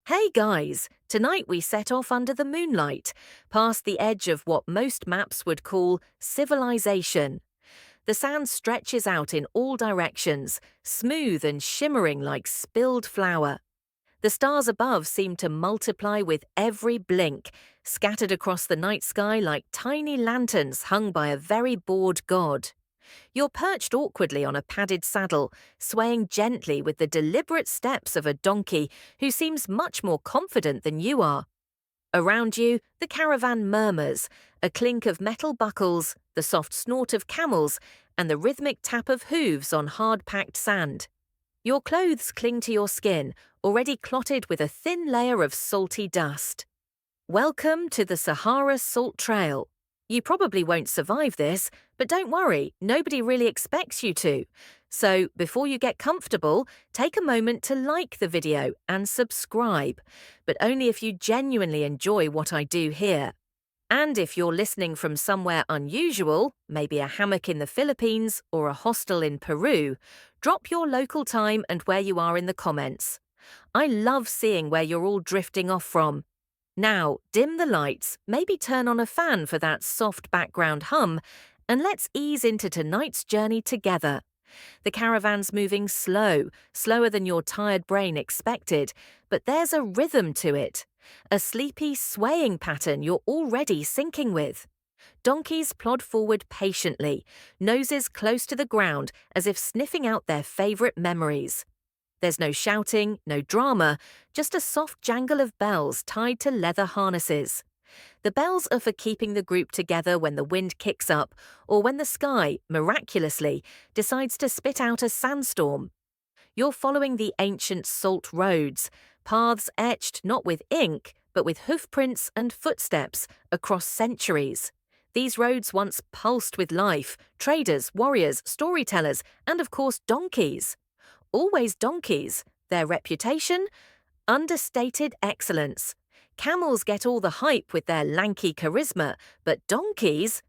Hey guys, tonight we set off under the moonlight, past the edge of what most maps would call civilization. The sand stretches out in all directions, smooth and shimmering like spilled flour. The stars above seem to multiply with every blink, scattered across the night sky like tiny lanterns hung by a very bored god. You're perched awkwardly on a padded saddle, swaying gently with the deliberate steps of a donkey who seems much more confident than you are. Around you, the caravan murmurs, a clink of metal buckles, the soft snort of camels, and the rhythmic tap of hooves on hard-packed sand. Your clothes cling to your skin, already clotted with a thin layer of salty dust. Welcome to the Sahara Salt Trail. You probably won't survive this, but don't worry, nobody really expects you to. So, before you get comfortable, take a moment to like the video and subscribe, but only if you genuinely enjoy what I do here. And if you're listening from somewhere unusual, maybe a hammock in the Philippines or a hostel in Peru, drop your local time and where you are in the comments. I love seeing where you're all drifting off from. Now, dim the lights, maybe turn on a fan for that soft background hum, and let's ease into tonight's journey together. The caravan's moving slower than your tired brain expected, but there's a rhythm to it, a sleepy, swaying pattern you're already syncing with. Donkeys plod forward patiently, noses close to the ground as if sniffing out their favorite memories. There's no shouting, no drama, just a soft jangle of bells tied to leather harnesses. The bells are for keeping the group together when the wind kicks up or when the sky, miraculously, decides to spit out a sandstorm. You're following the ancient salt roads, paths etched not with ink, but with hoofprints and footsteps across centuries. These roads once pulsed with life, traders, warriors, storytellers, and of course donkeys. Always donkeys, their reputation? Understated excellence. Camels get all the hype with their lanky charisma, but donkeys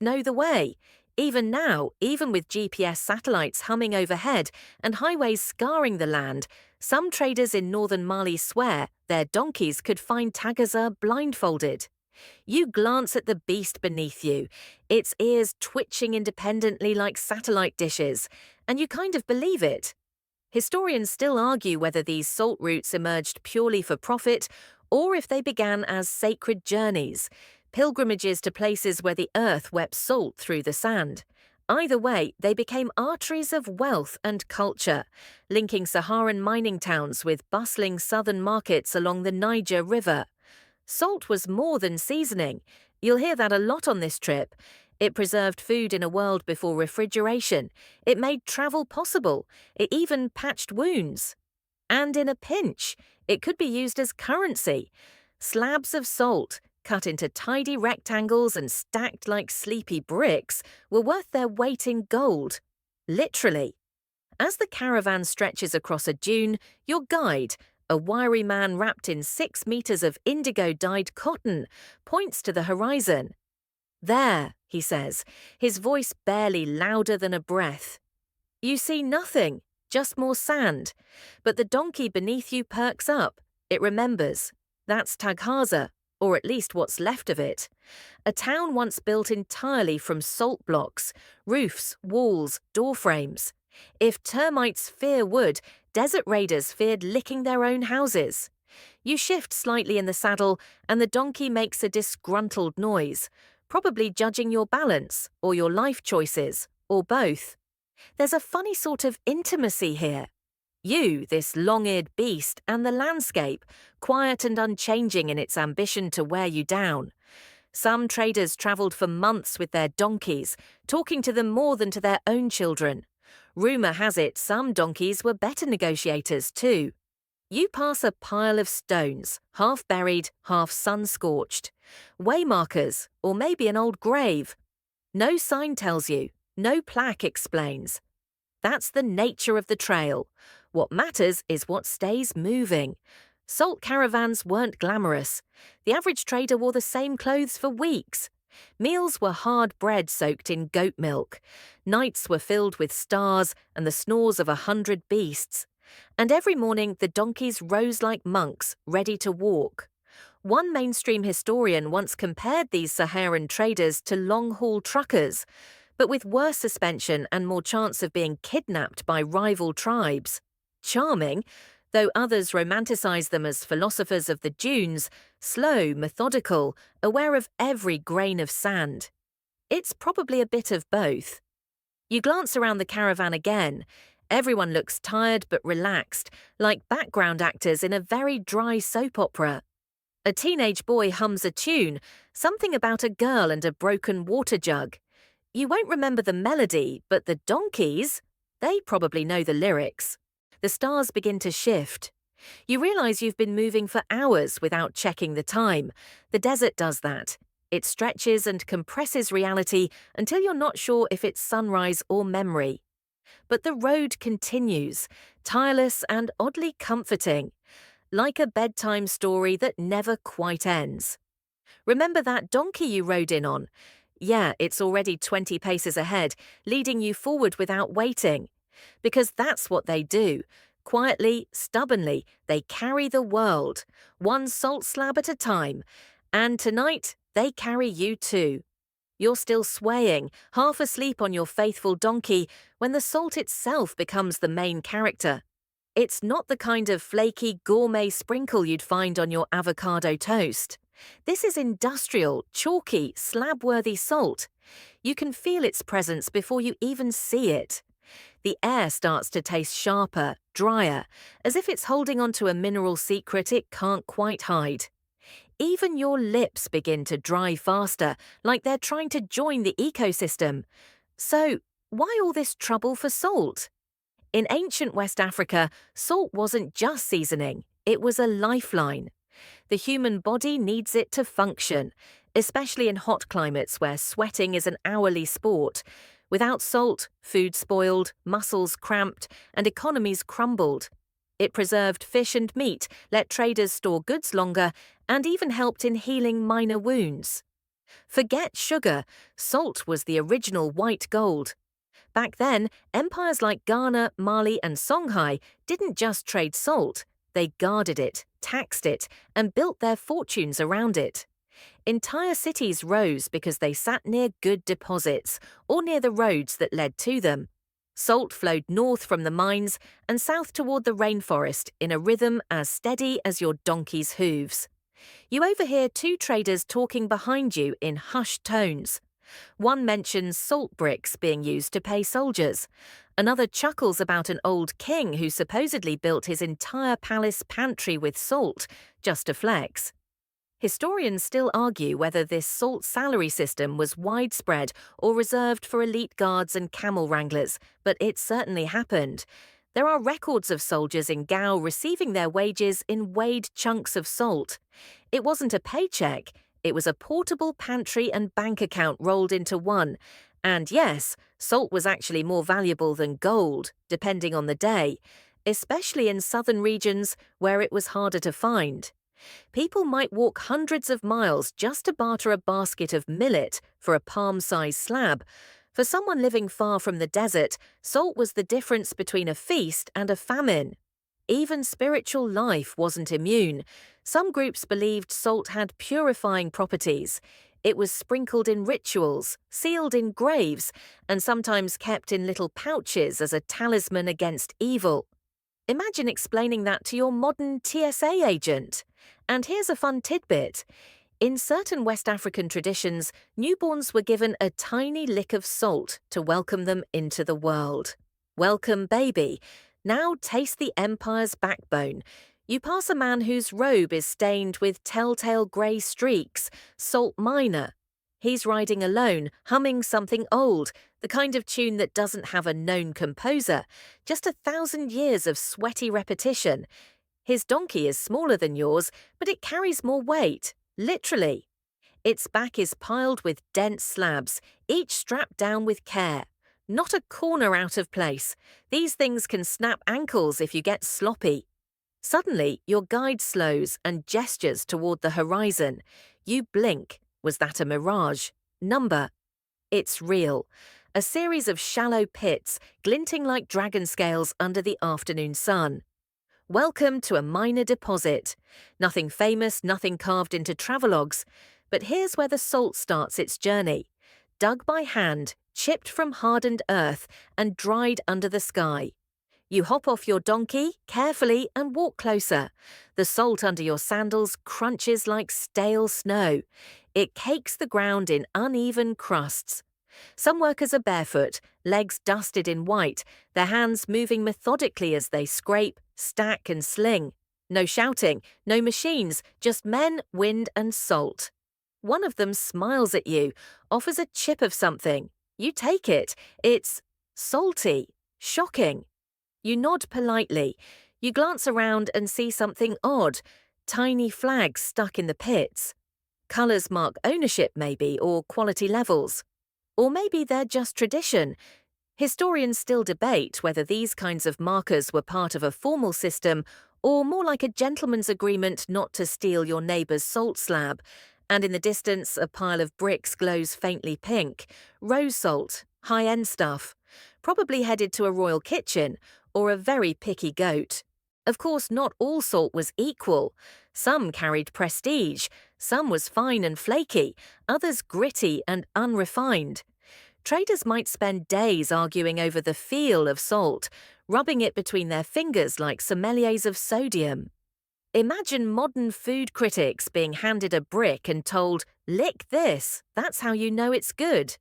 know the way. Even now, even with GPS satellites humming overhead and highways scarring the land, some traders in northern Mali swear their donkeys could find Tagaza blindfolded. You glance at the beast beneath you, its ears twitching independently like satellite dishes, and you kind of believe it. Historians still argue whether these salt routes emerged purely for profit or if they began as sacred journeys, pilgrimages to places where the earth wept salt through the sand. Either way, they became arteries of wealth and culture, linking Saharan mining towns with bustling southern markets along the Niger River. Salt was more than seasoning. You'll hear that a lot on this trip. It preserved food in a world before refrigeration. It made travel possible. It even patched wounds. And in a pinch, it could be used as currency. Slabs of salt, cut into tidy rectangles and stacked like sleepy bricks, were worth their weight in gold. Literally. As the caravan stretches across a dune, your guide, a wiry man wrapped in 6 meters of indigo-dyed cotton, points to the horizon. There, he says, his voice barely louder than a breath. You see nothing, just more sand. But the donkey beneath you perks up. It remembers. That's Taghaza, or at least what's left of it. A town once built entirely from salt blocks, roofs, walls, doorframes. If termites fear wood, desert raiders feared licking their own houses. You shift slightly in the saddle, and the donkey makes a disgruntled noise, probably judging your balance, or your life choices, or both. There's a funny sort of intimacy here. You, this long-eared beast, and the landscape, quiet and unchanging in its ambition to wear you down. Some traders travelled for months with their donkeys, talking to them more than to their own children. Rumour has it some donkeys were better negotiators too. You pass a pile of stones, half buried, half sun-scorched. Waymarkers, or maybe an old grave. No sign tells you, no plaque explains. That's the nature of the trail. What matters is what stays moving. Salt caravans weren't glamorous. The average trader wore the same clothes for weeks. Meals were hard bread soaked in goat milk. Nights were filled with stars and the snores of 100 beasts. And every morning the donkeys rose like monks, ready to walk. One mainstream historian once compared these Saharan traders to long-haul truckers, but with worse suspension and more chance of being kidnapped by rival tribes. Charming, though others romanticize them as philosophers of the dunes, slow, methodical, aware of every grain of sand. It's probably a bit of both. You glance around the caravan again. Everyone looks tired but relaxed, like background actors in a very dry soap opera. A teenage boy hums a tune, something about a girl and a broken water jug. You won't remember the melody, but the donkeys, they probably know the lyrics. The stars begin to shift. You realize you've been moving for hours without checking the time. The desert does that. It stretches and compresses reality until you're not sure if it's sunrise or memory. But the road continues, tireless and oddly comforting, like a bedtime story that never quite ends. Remember that donkey you rode in on? Yeah, it's already 20 paces ahead, leading you forward without waiting. Because that's what they do. Quietly, stubbornly, they carry the world, one salt slab at a time. And tonight, they carry you too. You're still swaying, half asleep on your faithful donkey, when the salt itself becomes the main character. It's not the kind of flaky gourmet sprinkle you'd find on your avocado toast. This is industrial, chalky, slab-worthy salt. You can feel its presence before you even see it. The air starts to taste sharper, drier, as if it's holding onto a mineral secret it can't quite hide. Even your lips begin to dry faster, like they're trying to join the ecosystem. So, why all this trouble for salt? In ancient West Africa, salt wasn't just seasoning, it was a lifeline. The human body needs it to function, especially in hot climates where sweating is an hourly sport. Without salt, food spoiled, muscles cramped, and economies crumbled. It preserved fish and meat, let traders store goods longer, and even helped in healing minor wounds. Forget sugar, salt was the original white gold. Back then, empires like Ghana, Mali, and Songhai didn't just trade salt, they guarded it, taxed it, and built their fortunes around it. Entire cities rose because they sat near good deposits or near the roads that led to them. Salt flowed north from the mines and south toward the rainforest in a rhythm as steady as your donkey's hooves. You overhear two traders talking behind you in hushed tones. One mentions salt bricks being used to pay soldiers. Another chuckles about an old king who supposedly built his entire palace pantry with salt, just to flex. Historians still argue whether this salt salary system was widespread or reserved for elite guards and camel wranglers, but it certainly happened. There are records of soldiers in Gao receiving their wages in weighed chunks of salt. It wasn't a paycheck, it was a portable pantry and bank account rolled into one. And yes, salt was actually more valuable than gold, depending on the day, especially in southern regions where it was harder to find. People might walk hundreds of miles just to barter a basket of millet for a palm-sized slab. For someone living far from the desert, salt was the difference between a feast and a famine. Even spiritual life wasn't immune. Some groups believed salt had purifying properties. It was sprinkled in rituals, sealed in graves, and sometimes kept in little pouches as a talisman against evil. Imagine explaining that to your modern TSA agent. And here's a fun tidbit. In certain West African traditions, newborns were given a tiny lick of salt to welcome them into the world. Welcome, baby. Now taste the empire's backbone. You pass a man whose robe is stained with telltale grey streaks, salt miner. He's riding alone, humming something old, the kind of tune that doesn't have a known composer, just 1,000 years of sweaty repetition. His donkey is smaller than yours, but it carries more weight, literally. Its back is piled with dense slabs, each strapped down with care. Not a corner out of place. These things can snap ankles if you get sloppy. Suddenly, your guide slows and gestures toward the horizon. You blink. Was that a mirage? Number. It's real. a series of shallow pits glinting like dragon scales under the afternoon sun. Welcome to a minor deposit. Nothing famous, nothing carved into travelogues, but here's where the salt starts its journey. Dug by hand, chipped from hardened earth, and dried under the sky. You hop off your donkey carefully and walk closer. The salt under your sandals crunches like stale snow. It cakes the ground in uneven crusts. Some workers are barefoot, legs dusted in white, their hands moving methodically as they scrape, stack, and sling. No shouting, no machines, just men, wind, and salt. One of them smiles at you, offers a chip of something. You take it. It's salty, shocking. You nod politely. You glance around and see something odd. Tiny flags stuck in the pits. Colours mark ownership, maybe, or quality levels. Or maybe they're just tradition. Historians still debate whether these kinds of markers were part of a formal system or more like a gentleman's agreement not to steal your neighbour's salt slab. And in the distance, a pile of bricks glows faintly pink. Rose salt, high-end stuff. Probably headed to a royal kitchen or a very picky goat. Of course, not all salt was equal. Some carried prestige, some was fine and flaky, others gritty and unrefined. Traders might spend days arguing over the feel of salt, rubbing it between their fingers like sommeliers of sodium. Imagine modern food critics being handed a brick and told, "Lick this, that's how you know it's good."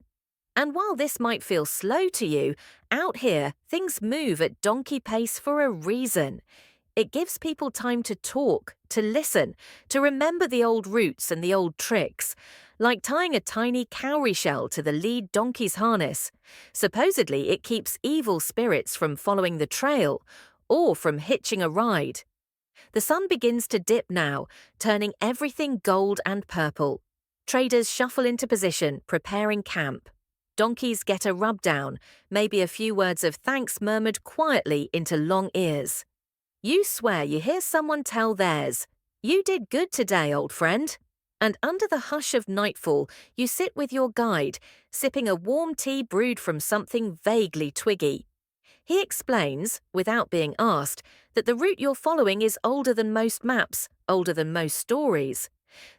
And while this might feel slow to you, out here, things move at donkey pace for a reason. It gives people time to talk, to listen, to remember the old routes and the old tricks, like tying a tiny cowrie shell to the lead donkey's harness. Supposedly, it keeps evil spirits from following the trail or from hitching a ride. The sun begins to dip now, turning everything gold and purple. Traders shuffle into position, preparing camp. Donkeys get a rub down, maybe a few words of thanks murmured quietly into long ears. You swear you hear someone tell theirs, "You did good today, old friend." And under the hush of nightfall, you sit with your guide, sipping a warm tea brewed from something vaguely twiggy. He explains, without being asked, that the route you're following is older than most maps, older than most stories.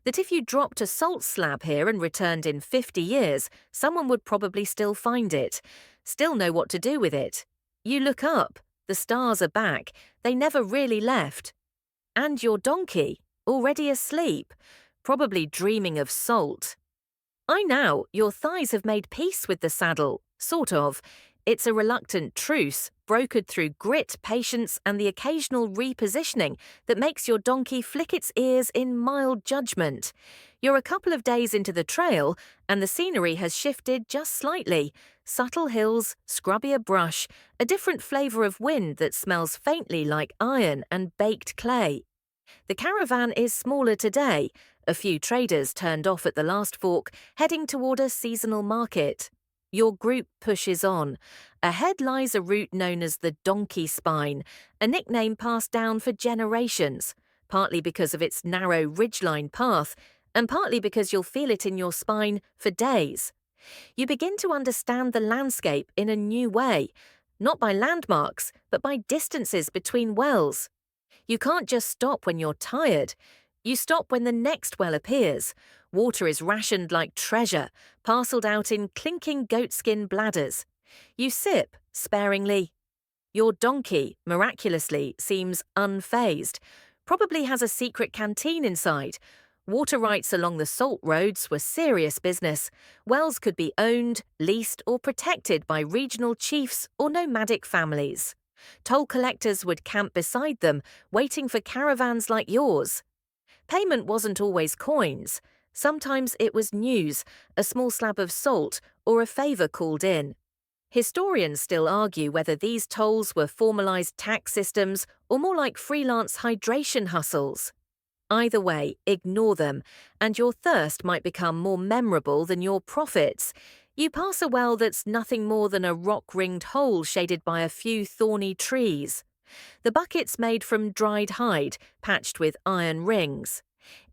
That if you dropped a salt slab here and returned in 50 years, someone would probably still find it, still know what to do with it. You look up. The stars are back. They never really left. And your donkey, already asleep, probably dreaming of salt. Now, your thighs have made peace with the saddle, sort of. It's a reluctant truce, brokered through grit, patience, and the occasional repositioning that makes your donkey flick its ears in mild judgment. You're a couple of days into the trail, and the scenery has shifted just slightly. Subtle hills, scrubbier brush, a different flavour of wind that smells faintly like iron and baked clay. The caravan is smaller today, a few traders turned off at the last fork, heading toward a seasonal market. Your group pushes on. Ahead lies a route known as the Donkey Spine, a nickname passed down for generations, partly because of its narrow ridgeline path, and partly because you'll feel it in your spine for days. You begin to understand the landscape in a new way, not by landmarks, but by distances between wells. You can't just stop when you're tired. You stop when the next well appears. Water is rationed like treasure, parcelled out in clinking goatskin bladders. You sip, sparingly. Your donkey, miraculously, seems unfazed. Probably has a secret canteen inside. Water rights along the salt roads were serious business. Wells could be owned, leased, or protected by regional chiefs or nomadic families. Toll collectors would camp beside them, waiting for caravans like yours. Payment wasn't always coins. Sometimes it was news, a small slab of salt, or a favour called in. Historians still argue whether these tolls were formalised tax systems or more like freelance hydration hustles. Either way, ignore them, and your thirst might become more memorable than your profits. You pass a well that's nothing more than a rock-ringed hole shaded by a few thorny trees. The bucket's made from dried hide, patched with iron rings.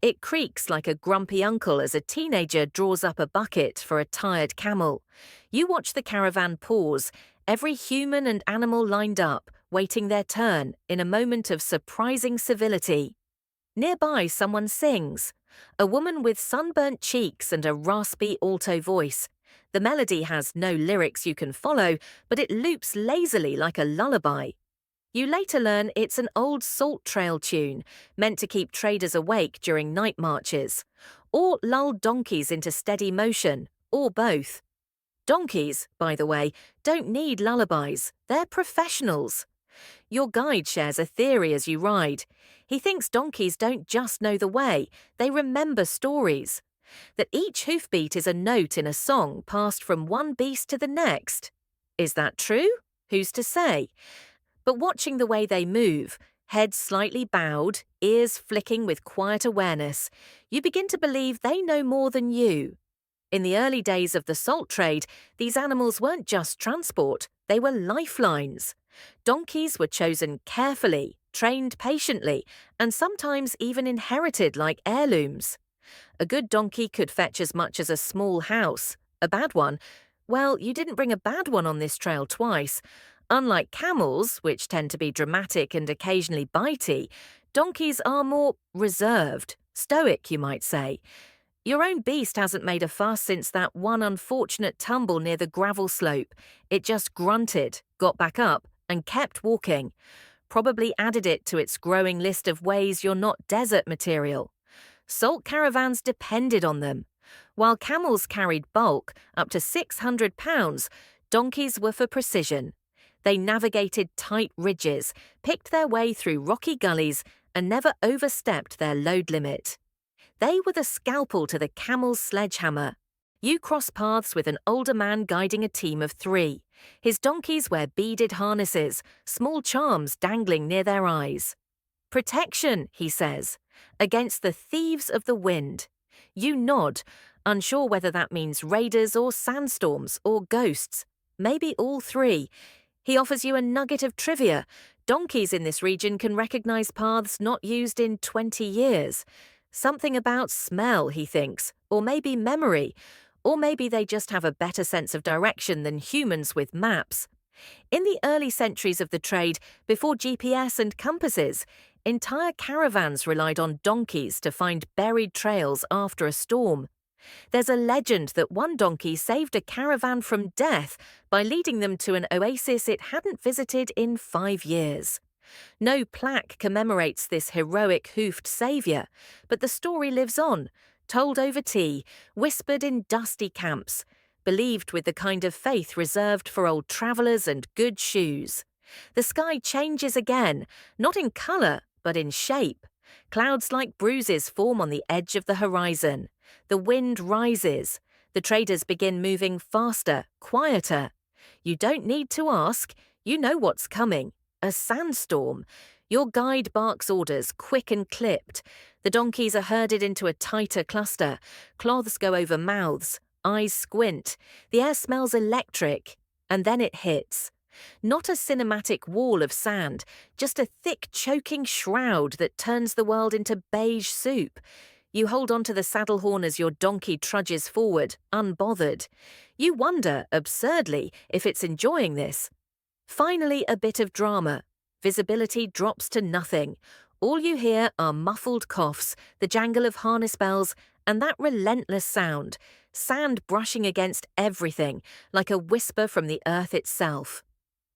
It creaks like a grumpy uncle as a teenager draws up a bucket for a tired camel. You watch the caravan pause, every human and animal lined up, waiting their turn in a moment of surprising civility. Nearby, someone sings. A woman with sunburnt cheeks and a raspy alto voice. The melody has no lyrics you can follow, but it loops lazily like a lullaby. You later learn it's an old salt trail tune, meant to keep traders awake during night marches, or lull donkeys into steady motion, or both. Donkeys, by the way, don't need lullabies. They're professionals. Your guide shares a theory as you ride. He thinks donkeys don't just know the way, they remember stories. That each hoofbeat is a note in a song passed from one beast to the next. Is that true? Who's to say? But watching the way they move, heads slightly bowed, ears flicking with quiet awareness, you begin to believe they know more than you. In the early days of the salt trade, these animals weren't just transport, they were lifelines. Donkeys were chosen carefully, trained patiently, and sometimes even inherited like heirlooms. A good donkey could fetch as much as a small house. A bad one, well, you didn't bring a bad one on this trail twice. Unlike camels, which tend to be dramatic and occasionally bitey, donkeys are more reserved, stoic, you might say. Your own beast hasn't made a fuss since that one unfortunate tumble near the gravel slope. It just grunted, got back up, and kept walking. Probably added it to its growing list of ways you're not desert material. Salt caravans depended on them. While camels carried bulk, up to 600 pounds, donkeys were for precision. They navigated tight ridges, picked their way through rocky gullies, and never overstepped their load limit. They were the scalpel to the camel's sledgehammer. You cross paths with an older man guiding a team of 3. His donkeys wear beaded harnesses, small charms dangling near their eyes. Protection, he says, against the thieves of the wind. You nod, unsure whether that means raiders or sandstorms or ghosts, maybe all 3. He offers you a nugget of trivia. Donkeys in this region can recognize paths not used in 20 years. Something about smell, he thinks, or maybe memory, or maybe they just have a better sense of direction than humans with maps. In the early centuries of the trade, before GPS and compasses, entire caravans relied on donkeys to find buried trails after a storm. There's a legend that one donkey saved a caravan from death by leading them to an oasis it hadn't visited in 5 years. No plaque commemorates this heroic hoofed saviour, but the story lives on, told over tea, whispered in dusty camps, believed with the kind of faith reserved for old travellers and good shoes. The sky changes again, not in colour, but in shape. Clouds like bruises form on the edge of the horizon. The wind rises. The traders begin moving faster, quieter. You don't need to ask. You know what's coming. A sandstorm. Your guide barks orders, quick and clipped. The donkeys are herded into a tighter cluster. Cloths go over mouths. Eyes squint. The air smells electric. And then it hits. Not a cinematic wall of sand, just a thick, choking shroud that turns the world into beige soup. You hold onto the saddle horn as your donkey trudges forward, unbothered. You wonder, absurdly, if it's enjoying this. Finally, a bit of drama. Visibility drops to nothing. All you hear are muffled coughs, the jangle of harness bells, and that relentless sound, sand brushing against everything, like a whisper from the earth itself.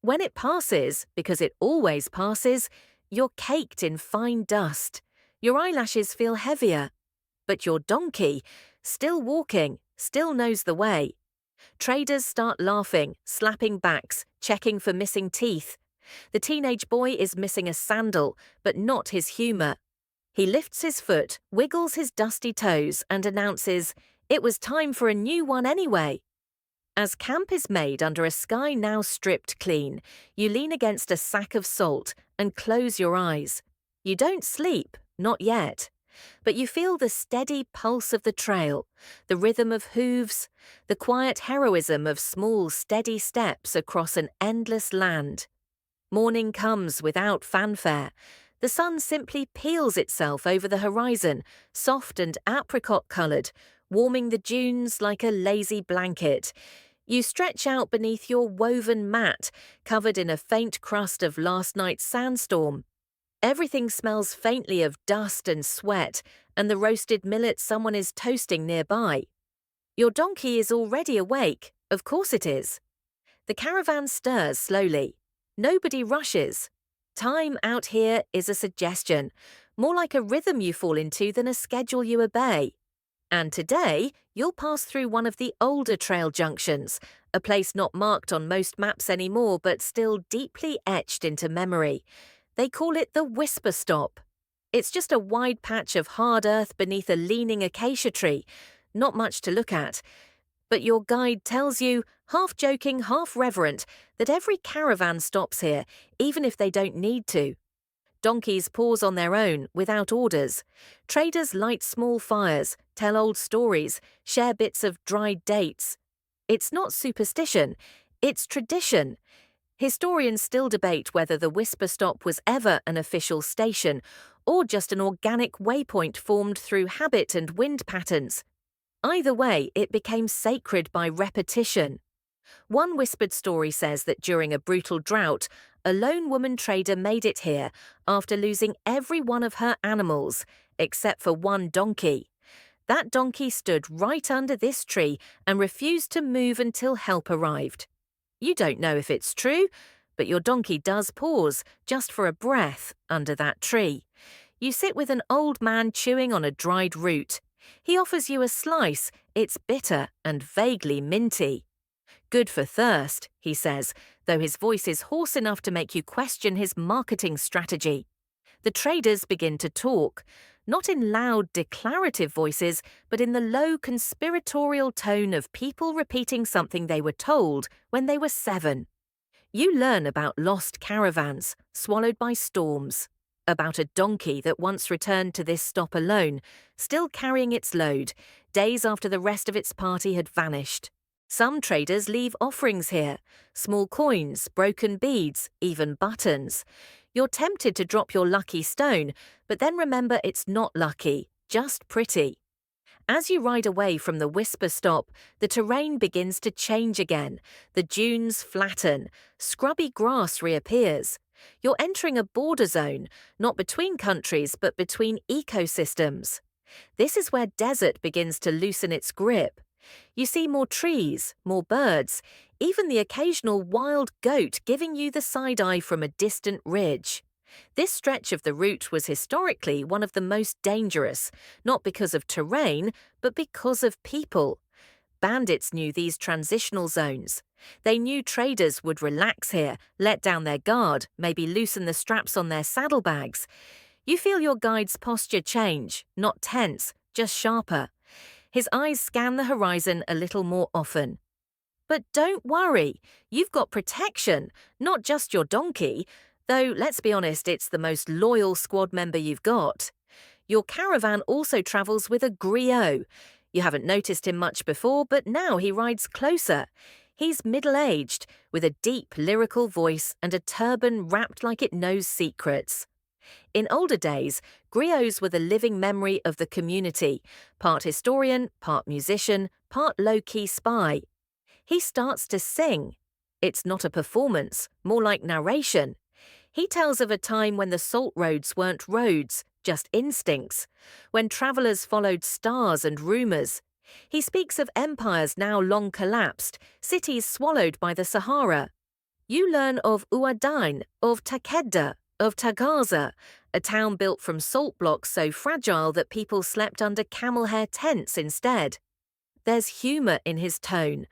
When it passes, because it always passes, you're caked in fine dust. Your eyelashes feel heavier. But your donkey, still walking, still knows the way. Traders start laughing, slapping backs, checking for missing teeth. The teenage boy is missing a sandal, but not his humour. He lifts his foot, wiggles his dusty toes, and announces, "It was time for a new one anyway." As camp is made under a sky now stripped clean, you lean against a sack of salt and close your eyes. You don't sleep, not yet. But you feel the steady pulse of the trail, the rhythm of hooves, the quiet heroism of small, steady steps across an endless land. Morning comes without fanfare. The sun simply peels itself over the horizon, soft and apricot-coloured, warming the dunes like a lazy blanket. You stretch out beneath your woven mat, covered in a faint crust of last night's sandstorm. Everything smells faintly of dust and sweat, and the roasted millet someone is toasting nearby. Your donkey is already awake, of course it is. The caravan stirs slowly. Nobody rushes. Time out here is a suggestion, more like a rhythm you fall into than a schedule you obey. And today, you'll pass through one of the older trail junctions, a place not marked on most maps anymore but still deeply etched into memory. They call it the Whisper Stop. It's just a wide patch of hard earth beneath a leaning acacia tree. Not much to look at. But your guide tells you, half joking, half reverent, that every caravan stops here, even if they don't need to. Donkeys pause on their own, without orders. Traders light small fires, tell old stories, share bits of dried dates. It's not superstition, it's tradition. Historians still debate whether the Whisper Stop was ever an official station, or just an organic waypoint formed through habit and wind patterns. Either way, it became sacred by repetition. One whispered story says that during a brutal drought, a lone woman trader made it here after losing every one of her animals, except for one donkey. That donkey stood right under this tree and refused to move until help arrived. You don't know if it's true, but your donkey does pause, just for a breath, under that tree. You sit with an old man chewing on a dried root. He offers you a slice. It's bitter and vaguely minty. Good for thirst, he says, though his voice is hoarse enough to make you question his marketing strategy. The traders begin to talk, not in loud, declarative voices, but in the low, conspiratorial tone of people repeating something they were told when they were 7. You learn about lost caravans, swallowed by storms, about a donkey that once returned to this stop alone, still carrying its load, days after the rest of its party had vanished. Some traders leave offerings here, small coins, broken beads, even buttons. You're tempted to drop your lucky stone, but then remember it's not lucky, just pretty. As you ride away from the Whisper Stop, the terrain begins to change again. The dunes flatten, scrubby grass reappears. You're entering a border zone, not between countries but between ecosystems. This is where desert begins to loosen its grip. You see more trees, more birds, even the occasional wild goat giving you the side eye from a distant ridge. This stretch of the route was historically one of the most dangerous, not because of terrain, but because of people. Bandits knew these transitional zones. They knew traders would relax here, let down their guard, maybe loosen the straps on their saddlebags. You feel your guide's posture change, not tense, just sharper. His eyes scan the horizon a little more often. But don't worry, you've got protection, not just your donkey, though let's be honest, it's the most loyal squad member you've got. Your caravan also travels with a griot. You haven't noticed him much before, but now he rides closer. He's middle-aged, with a deep lyrical voice and a turban wrapped like it knows secrets. In older days, griots were the living memory of the community, part historian, part musician, part low-key spy. He starts to sing. It's not a performance, more like narration. He tells of a time when the salt roads weren't roads, just instincts, when travellers followed stars and rumours. He speaks of empires now long collapsed, cities swallowed by the Sahara. You learn of Uadain, of Takeda, of Tagaza, a town built from salt blocks so fragile that people slept under camel hair tents instead. There's humour in his tone,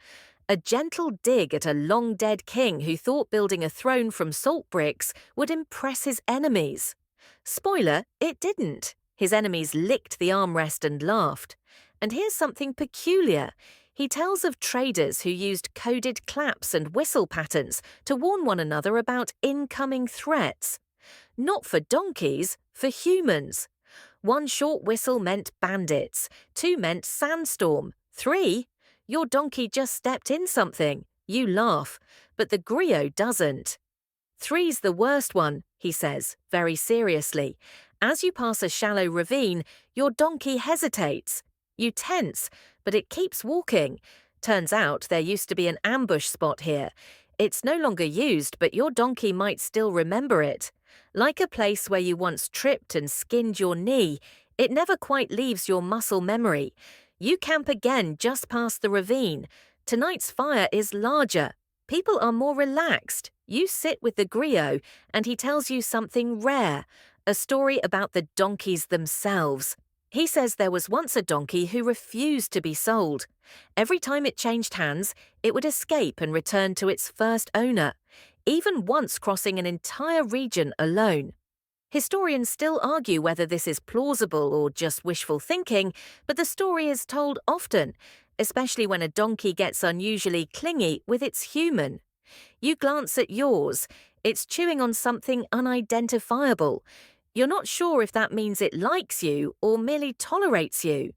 a gentle dig at a long-dead king who thought building a throne from salt bricks would impress his enemies. Spoiler, it didn't. His enemies licked the armrest and laughed. And here's something peculiar. He tells of traders who used coded claps and whistle patterns to warn one another about incoming threats. Not for donkeys, for humans. 1 short whistle meant bandits, 2 meant sandstorm, 3, your donkey just stepped in something. You laugh, but the griot doesn't. 3's the worst one. he says, very seriously. As you pass a shallow ravine, your donkey hesitates. You tense, but it keeps walking. Turns out there used to be an ambush spot here. It's no longer used, but your donkey might still remember it. Like a place where you once tripped and skinned your knee, it never quite leaves your muscle memory. You camp again just past the ravine. Tonight's fire is larger. People are more relaxed. You sit with the griot, and he tells you something rare, a story about the donkeys themselves. He says there was once a donkey who refused to be sold. Every time it changed hands, it would escape and return to its first owner, even once crossing an entire region alone. Historians still argue whether this is plausible or just wishful thinking, but the story is told often, especially when a donkey gets unusually clingy with its human. You glance at yours. It's chewing on something unidentifiable. You're not sure if that means it likes you or merely tolerates you.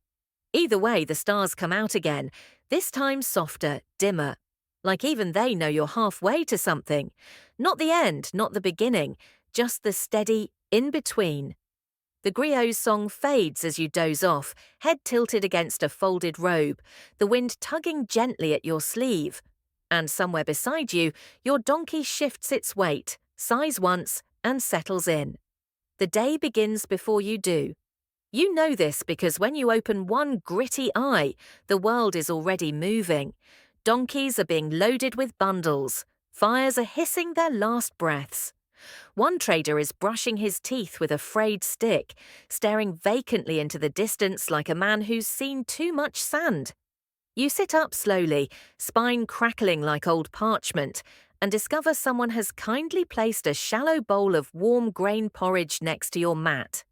Either way, the stars come out again, this time softer, dimmer. Like even they know you're halfway to something. Not the end, not the beginning, just the steady in-between. The griot's song fades as you doze off, head tilted against a folded robe, the wind tugging gently at your sleeve. And somewhere beside you, your donkey shifts its weight, sighs once, and settles in. The day begins before you do. You know this because when you open one gritty eye, the world is already moving. Donkeys are being loaded with bundles. Fires are hissing their last breaths. One trader is brushing his teeth with a frayed stick, staring vacantly into the distance like a man who's seen too much sand. You sit up slowly, spine crackling like old parchment, and discover someone has kindly placed a shallow bowl of warm grain porridge next to your mat.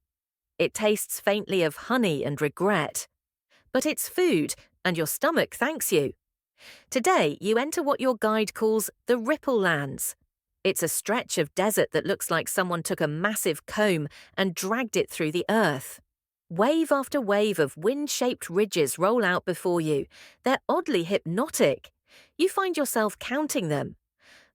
It tastes faintly of honey and regret. But it's food, and your stomach thanks you. Today, you enter what your guide calls the Ripple Lands. It's a stretch of desert that looks like someone took a massive comb and dragged it through the earth. Wave after wave of wind-shaped ridges roll out before you. They're oddly hypnotic. You find yourself counting them.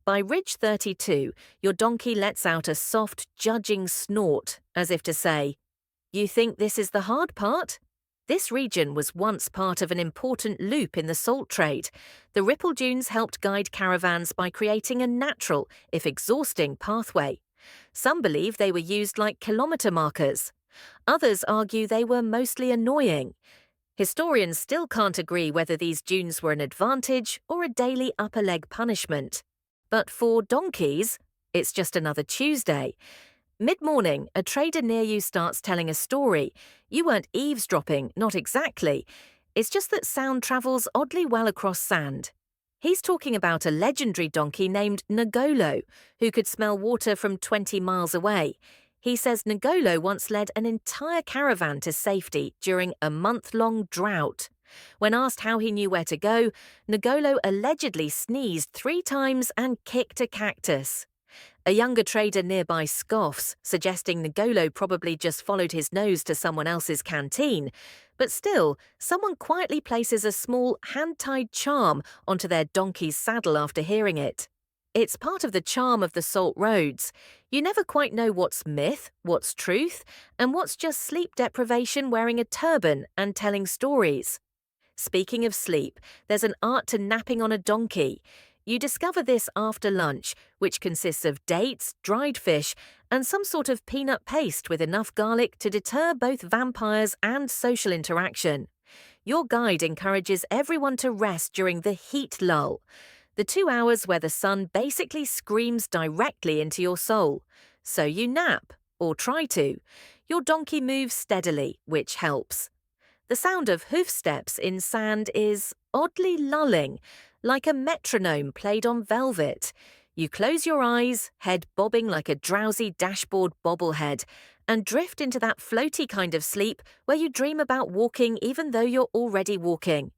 By Ridge 32, your donkey lets out a soft, judging snort, as if to say, "You think this is the hard part?" This region was once part of an important loop in the salt trade. The ripple dunes helped guide caravans by creating a natural, if exhausting, pathway. Some believe they were used like kilometre markers. Others argue they were mostly annoying. Historians still can't agree whether these dunes were an advantage or a daily upper leg punishment. But for donkeys, it's just another Tuesday. Mid-morning, a trader near you starts telling a story. You weren't eavesdropping, not exactly. It's just that sound travels oddly well across sand. He's talking about a legendary donkey named Ngolo, who could smell water from 20 miles away. He says Ngolo once led an entire caravan to safety during a month-long drought. When asked how he knew where to go, Ngolo allegedly sneezed 3 times and kicked a cactus. A younger trader nearby scoffs, suggesting Ngolo probably just followed his nose to someone else's canteen. But still, someone quietly places a small hand-tied charm onto their donkey's saddle after hearing it. It's part of the charm of the salt roads. You never quite know what's myth, what's truth, and what's just sleep deprivation wearing a turban and telling stories. Speaking of sleep, there's an art to napping on a donkey. You discover this after lunch, which consists of dates, dried fish, and some sort of peanut paste with enough garlic to deter both vampires and social interaction. Your guide encourages everyone to rest during the heat lull, the 2 hours where the sun basically screams directly into your soul. So you nap, or try to. Your donkey moves steadily, which helps. The sound of hoof steps in sand is oddly lulling, like a metronome played on velvet. You close your eyes, head bobbing like a drowsy dashboard bobblehead, and drift into that floaty kind of sleep where you dream about walking even though you're already walking.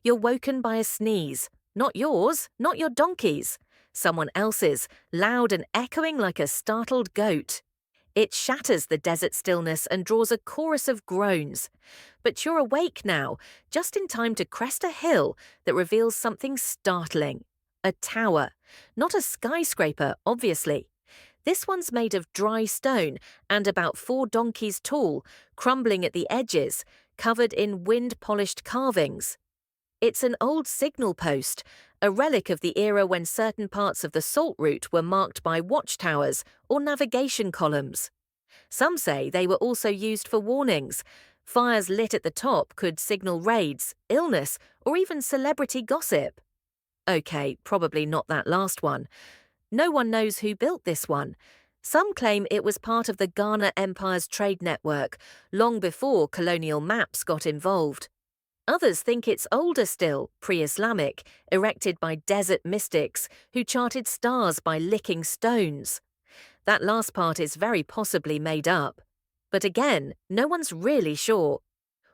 You're woken by a sneeze. Not yours, not your donkey's. Someone else's, loud and echoing like a startled goat. It shatters the desert stillness and draws a chorus of groans. But you're awake now, just in time to crest a hill that reveals something startling. A tower. Not a skyscraper, obviously. This one's made of dry stone and about 4 donkeys tall, crumbling at the edges, covered in wind-polished carvings. It's an old signal post, a relic of the era when certain parts of the salt route were marked by watchtowers or navigation columns. Some say they were also used for warnings. Fires lit at the top could signal raids, illness, or even celebrity gossip. Okay, probably not that last one. No one knows who built this one. Some claim it was part of the Ghana Empire's trade network, long before colonial maps got involved. Others think it's older still, pre-Islamic, erected by desert mystics who charted stars by licking stones. That last part is very possibly made up. But again, no one's really sure.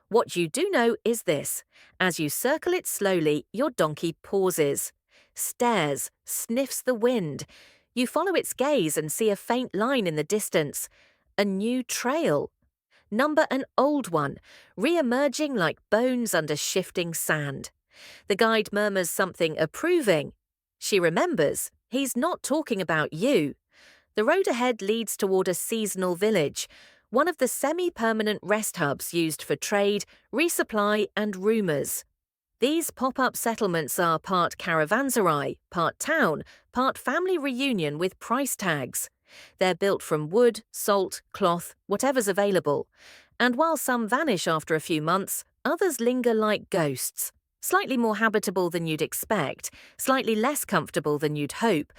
What you do know is this: as you circle it slowly, your donkey pauses, stares, sniffs the wind. You follow its gaze and see a faint line in the distance. A new trail. Number an old one, re-emerging like bones under shifting sand. The guide murmurs something approving. She remembers. He's not talking about you. The road ahead leads toward a seasonal village, one of the semi-permanent rest hubs used for trade, resupply, and rumours. These pop-up settlements are part caravanserai, part town, part family reunion with price tags. They're built from wood, salt, cloth, whatever's available. And while some vanish after a few months, others linger like ghosts. Slightly more habitable than you'd expect, slightly less comfortable than you'd hope.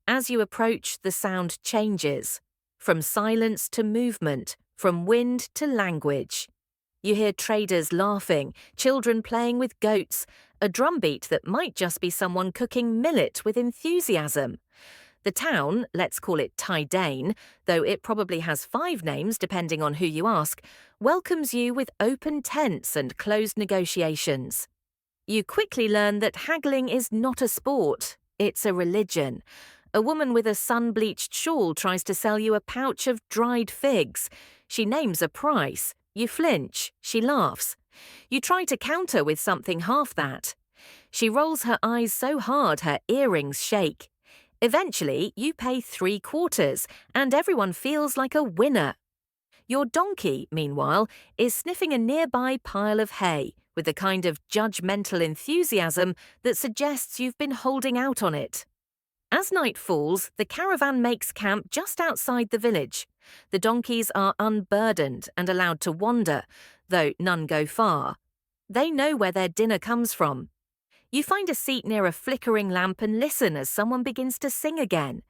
As you approach, the sound changes. From silence to movement, from wind to language. You hear traders laughing, children playing with goats, a drumbeat that might just be someone cooking millet with enthusiasm. The town, let's call it Tidane, though it probably has 5 names depending on who you ask, welcomes you with open tents and closed negotiations. You quickly learn that haggling is not a sport, it's a religion. A woman with a sun-bleached shawl tries to sell you a pouch of dried figs. She names a price. You flinch. She laughs. You try to counter with something half that. She rolls her eyes so hard her earrings shake. Eventually, you pay 3/4, and everyone feels like a winner. Your donkey, meanwhile, is sniffing a nearby pile of hay with the kind of judgmental enthusiasm that suggests you've been holding out on it. As night falls, the caravan makes camp just outside the village. The donkeys are unburdened and allowed to wander, though none go far. They know where their dinner comes from. You find a seat near a flickering lamp and listen as someone begins to sing again.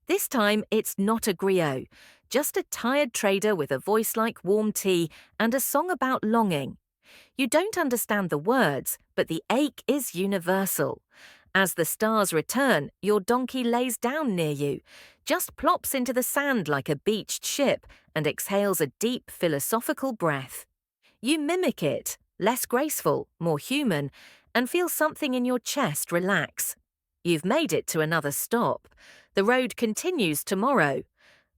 This time, it's not a griot, just a tired trader with a voice like warm tea and a song about longing. You don't understand the words, but the ache is universal. As the stars return, your donkey lays down near you, just plops into the sand like a beached ship and exhales a deep philosophical breath. You mimic it, less graceful, more human, and feel something in your chest relax. You've made it to another stop. The road continues tomorrow.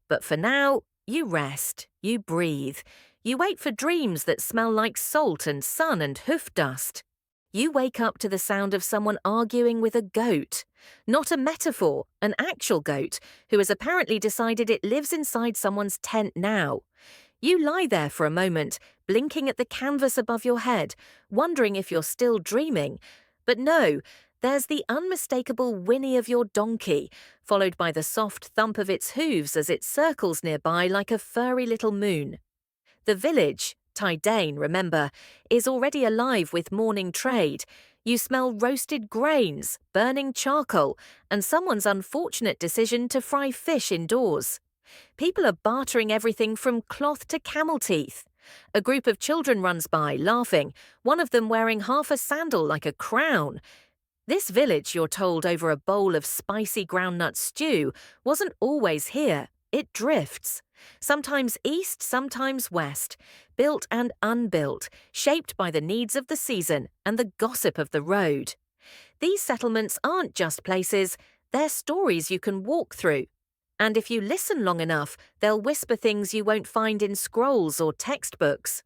But for now, you rest, you breathe. You wait for dreams that smell like salt and sun and hoof dust. You wake up to the sound of someone arguing with a goat. Not a metaphor, an actual goat, who has apparently decided it lives inside someone's tent now. You lie there for a moment, blinking at the canvas above your head, wondering if you're still dreaming. But no, there's the unmistakable whinny of your donkey, followed by the soft thump of its hooves as it circles nearby like a furry little moon. The village, Tidane, remember, is already alive with morning trade. You smell roasted grains, burning charcoal, and someone's unfortunate decision to fry fish indoors. People are bartering everything from cloth to camel teeth. A group of children runs by, laughing, one of them wearing half a sandal like a crown. This village, you're told over a bowl of spicy groundnut stew, wasn't always here. It drifts. Sometimes east, sometimes west, built and unbuilt, shaped by the needs of the season and the gossip of the road. These settlements aren't just places, they're stories you can walk through. And if you listen long enough, they'll whisper things you won't find in scrolls or textbooks.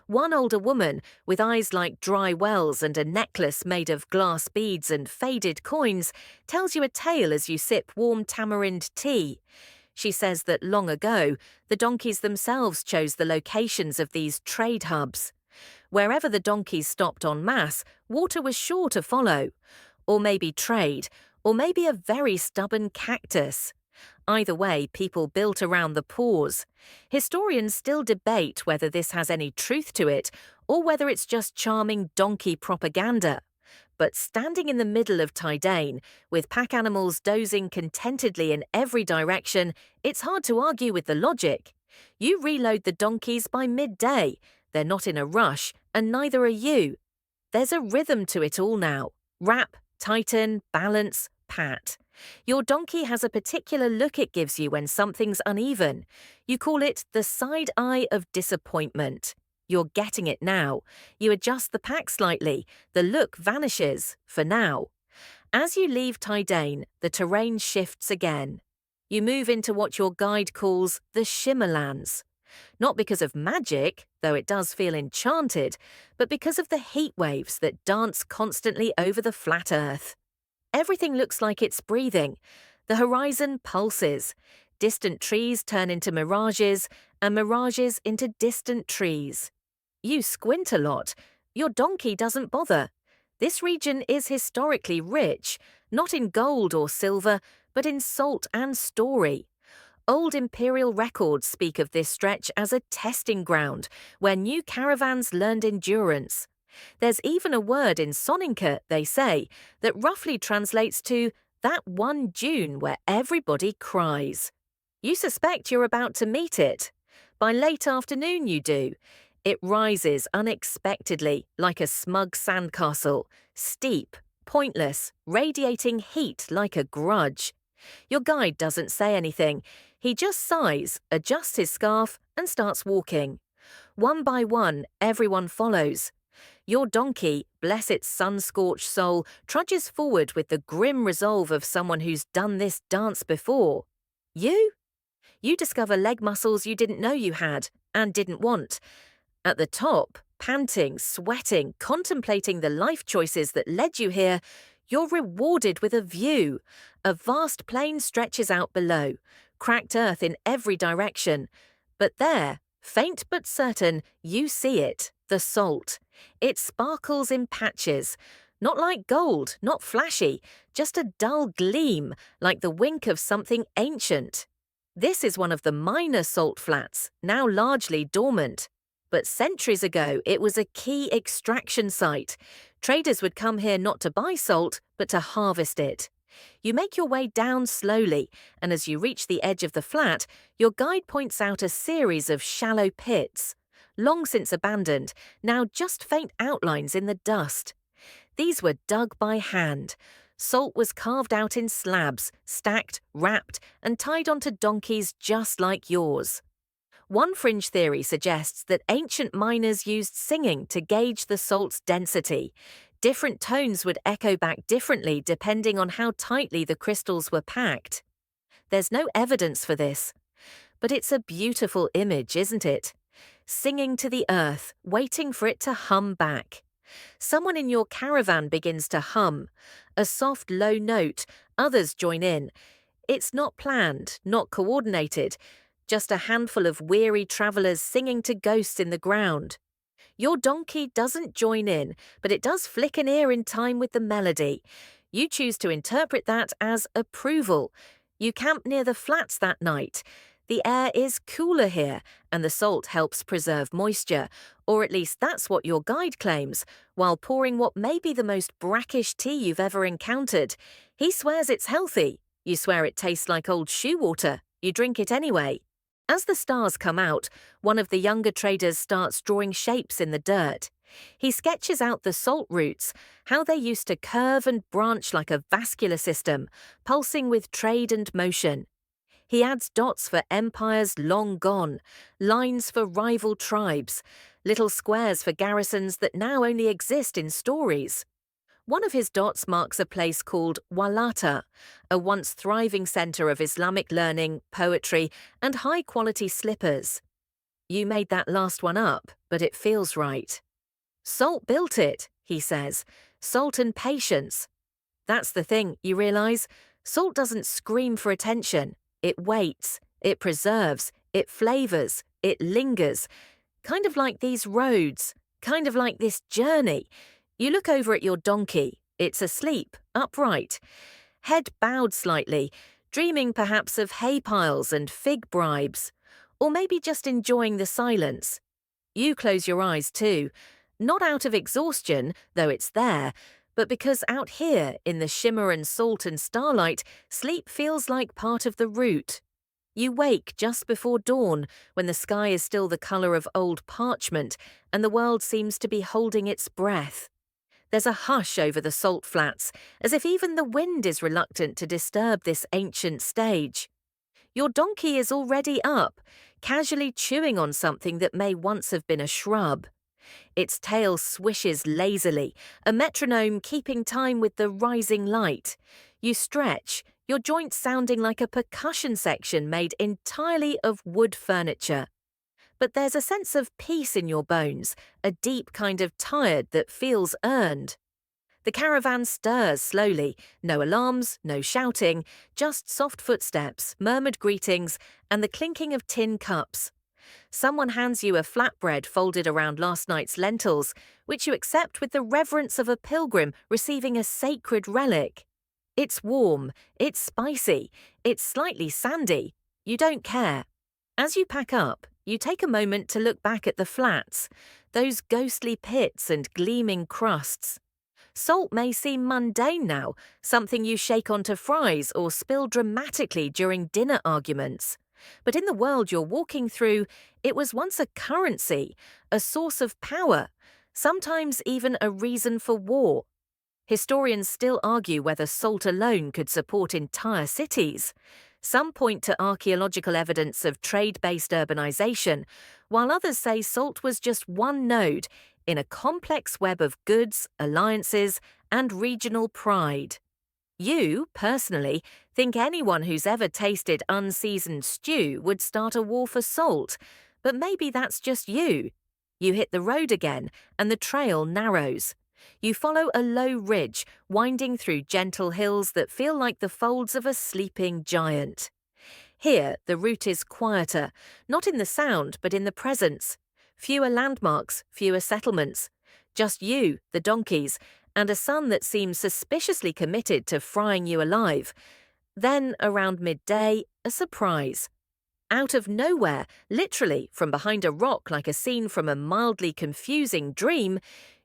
One older woman, with eyes like dry wells and a necklace made of glass beads and faded coins, tells you a tale as you sip warm tamarind tea. She says that long ago, the donkeys themselves chose the locations of these trade hubs. Wherever the donkeys stopped en masse, water was sure to follow. Or maybe trade, or maybe a very stubborn cactus. Either way, people built around the pause. Historians still debate whether this has any truth to it, or whether it's just charming donkey propaganda. But standing in the middle of Tydain, with pack animals dozing contentedly in every direction, it's hard to argue with the logic. You reload the donkeys by midday. They're not in a rush, and neither are you. There's a rhythm to it all now. Wrap, tighten, balance, pat. Your donkey has a particular look it gives you when something's uneven. You call it the side eye of disappointment. You're getting it now. You adjust the pack slightly. The look vanishes, for now. As you leave Tydain, the terrain shifts again. You move into what your guide calls the Shimmerlands. Not because of magic, though it does feel enchanted, but because of the heat waves that dance constantly over the flat earth. Everything looks like it's breathing. The horizon pulses. Distant trees turn into mirages, and mirages into distant trees. You squint a lot. Your donkey doesn't bother. This region is historically rich, not in gold or silver, but in salt and story. Old imperial records speak of this stretch as a testing ground, where new caravans learned endurance. There's even a word in Soninke, they say, that roughly translates to that one June where everybody cries. You suspect you're about to meet it. By late afternoon you do. It rises unexpectedly, like a smug sandcastle, steep, pointless, radiating heat like a grudge. Your guide doesn't say anything. He just sighs, adjusts his scarf, and starts walking. One by one, everyone follows. Your donkey, bless its sun-scorched soul, trudges forward with the grim resolve of someone who's done this dance before. You? You discover leg muscles you didn't know you had, and didn't want. At the top, panting, sweating, contemplating the life choices that led you here, you're rewarded with a view. A vast plain stretches out below, cracked earth in every direction. But there, faint but certain, you see it, the salt. It sparkles in patches. Not like gold, not flashy, just a dull gleam, like the wink of something ancient. This is one of the minor salt flats, now largely dormant. But centuries ago, it was a key extraction site. Traders would come here not to buy salt, but to harvest it. You make your way down slowly, and as you reach the edge of the flat, your guide points out a series of shallow pits. Long since abandoned, now just faint outlines in the dust. These were dug by hand. Salt was carved out in slabs, stacked, wrapped, and tied onto donkeys just like yours. One fringe theory suggests that ancient miners used singing to gauge the salt's density. Different tones would echo back differently depending on how tightly the crystals were packed. There's no evidence for this. But it's a beautiful image, isn't it? Singing to the earth, waiting for it to hum back. Someone in your caravan begins to hum. A soft, low note. Others join in. It's not planned, not coordinated. Just a handful of weary travellers singing to ghosts in the ground. Your donkey doesn't join in, but it does flick an ear in time with the melody. You choose to interpret that as approval. You camp near the flats that night. The air is cooler here, and the salt helps preserve moisture, or at least that's what your guide claims, while pouring what may be the most brackish tea you've ever encountered. He swears it's healthy. You swear it tastes like old shoe water. You drink it anyway. As the stars come out, one of the younger traders starts drawing shapes in the dirt. He sketches out the salt routes, how they used to curve and branch like a vascular system, pulsing with trade and motion. He adds dots for empires long gone, lines for rival tribes, little squares for garrisons that now only exist in stories. One of his dots marks a place called Walata, a once thriving centre of Islamic learning, poetry, and high-quality slippers. You made that last one up, but it feels right. Salt built it, he says. Salt and patience. That's the thing, you realise. Salt doesn't scream for attention. It waits. It preserves, it flavors, it lingers, kind of like these roads, kind of like this journey. You look over at your donkey. It's asleep, upright, head bowed slightly, dreaming perhaps of hay piles and fig bribes, or maybe just enjoying the silence. You close your eyes too, not out of exhaustion, though it's there, but because out here, in the shimmer and salt and starlight, sleep feels like part of the route. You wake just before dawn, when the sky is still the color of old parchment and the world seems to be holding its breath. There's a hush over the salt flats, as if even the wind is reluctant to disturb this ancient stage. Your donkey is already up, casually chewing on something that may once have been a shrub. Its tail swishes lazily, a metronome keeping time with the rising light. You stretch, your joints sounding like a percussion section made entirely of wood furniture. But there's a sense of peace in your bones, a deep kind of tired that feels earned. The caravan stirs slowly, no alarms, no shouting, just soft footsteps, murmured greetings, and the clinking of tin cups. Someone hands you a flatbread folded around last night's lentils, which you accept with the reverence of a pilgrim receiving a sacred relic. It's warm, it's spicy, it's slightly sandy. You don't care. As you pack up, you take a moment to look back at the flats, those ghostly pits and gleaming crusts. Salt may seem mundane now, something you shake onto fries or spill dramatically during dinner arguments. But in the world you're walking through, it was once a currency, a source of power, sometimes even a reason for war. Historians still argue whether salt alone could support entire cities. Some point to archaeological evidence of trade-based urbanization, while others say salt was just one node in a complex web of goods, alliances, and regional pride. You, personally, think anyone who's ever tasted unseasoned stew would start a war for salt, but maybe that's just you. You hit the road again, and the trail narrows. You follow a low ridge, winding through gentle hills that feel like the folds of a sleeping giant. Here, the route is quieter, not in the sound, but in the presence. Fewer landmarks, fewer settlements. Just you, the donkeys, and a sun that seems suspiciously committed to frying you alive. Then, around midday, a surprise. Out of nowhere, literally from behind a rock like a scene from a mildly confusing dream,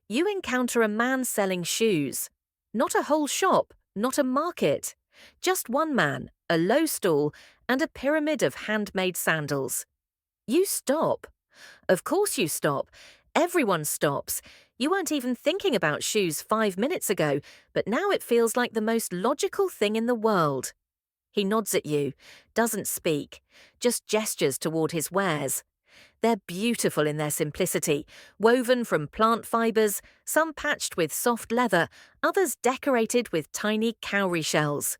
you encounter a man selling shoes. Not a whole shop, not a market. Just one man, a low stool, and a pyramid of handmade sandals. You stop. Of course you stop. Everyone stops. You weren't even thinking about shoes 5 minutes ago, but now it feels like the most logical thing in the world. He nods at you, doesn't speak, just gestures toward his wares. They're beautiful in their simplicity, woven from plant fibers, some patched with soft leather, others decorated with tiny cowrie shells.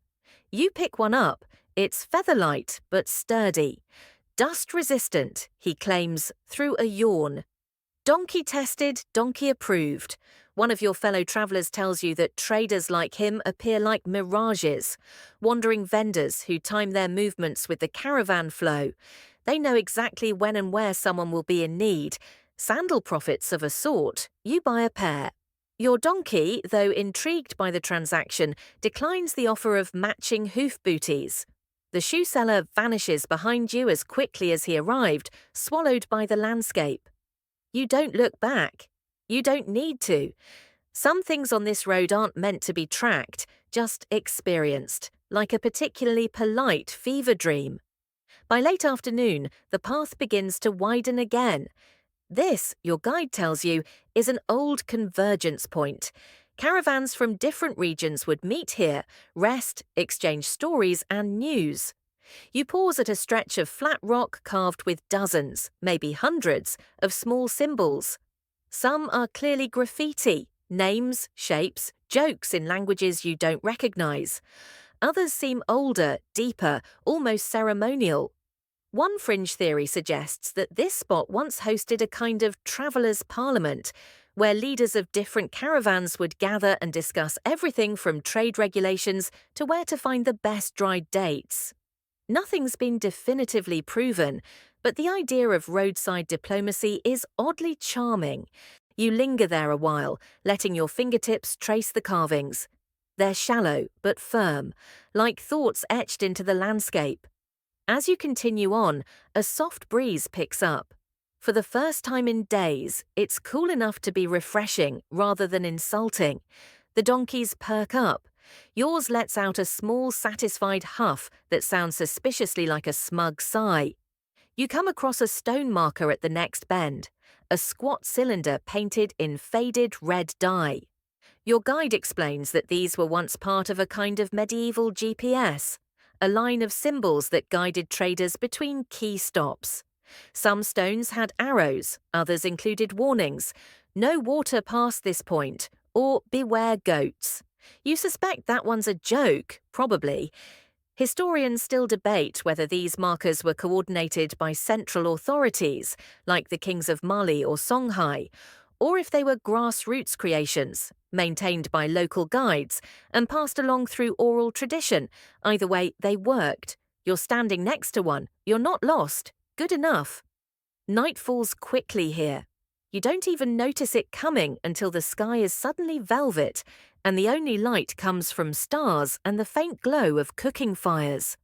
You pick one up. It's featherlight but sturdy. Dust-resistant, he claims, through a yawn. Donkey-tested, donkey-approved. One of your fellow travellers tells you that traders like him appear like mirages, wandering vendors who time their movements with the caravan flow. They know exactly when and where someone will be in need. Sandal prophets of a sort. You buy a pair. Your donkey, though intrigued by the transaction, declines the offer of matching hoof booties. The shoe seller vanishes behind you as quickly as he arrived, swallowed by the landscape. You don't look back. You don't need to. Some things on this road aren't meant to be tracked, just experienced, like a particularly polite fever dream. By late afternoon, the path begins to widen again. This, your guide tells you, is an old convergence point. Caravans from different regions would meet here, rest, exchange stories and news. You pause at a stretch of flat rock carved with dozens, maybe hundreds, of small symbols. Some are clearly graffiti, names, shapes, jokes in languages you don't recognize. Others seem older, deeper, almost ceremonial. One fringe theory suggests that this spot once hosted a kind of traveller's parliament, where leaders of different caravans would gather and discuss everything from trade regulations to where to find the best dried dates. Nothing's been definitively proven, but the idea of roadside diplomacy is oddly charming. You linger there a while, letting your fingertips trace the carvings. They're shallow but firm, like thoughts etched into the landscape. As you continue on, a soft breeze picks up. For the first time in days, it's cool enough to be refreshing rather than insulting. The donkeys perk up. Yours lets out a small, satisfied huff that sounds suspiciously like a smug sigh. You come across a stone marker at the next bend, a squat cylinder painted in faded red dye. Your guide explains that these were once part of a kind of medieval GPS, a line of symbols that guided traders between key stops. Some stones had arrows, others included warnings: no water past this point, or beware goats. You suspect that one's a joke, probably. Historians still debate whether these markers were coordinated by central authorities, like the kings of Mali or Songhai, or if they were grassroots creations, maintained by local guides and passed along through oral tradition. Either way, they worked. You're standing next to one. You're not lost. Good enough. Night falls quickly here. You don't even notice it coming until the sky is suddenly velvet, and the only light comes from stars and the faint glow of cooking fires.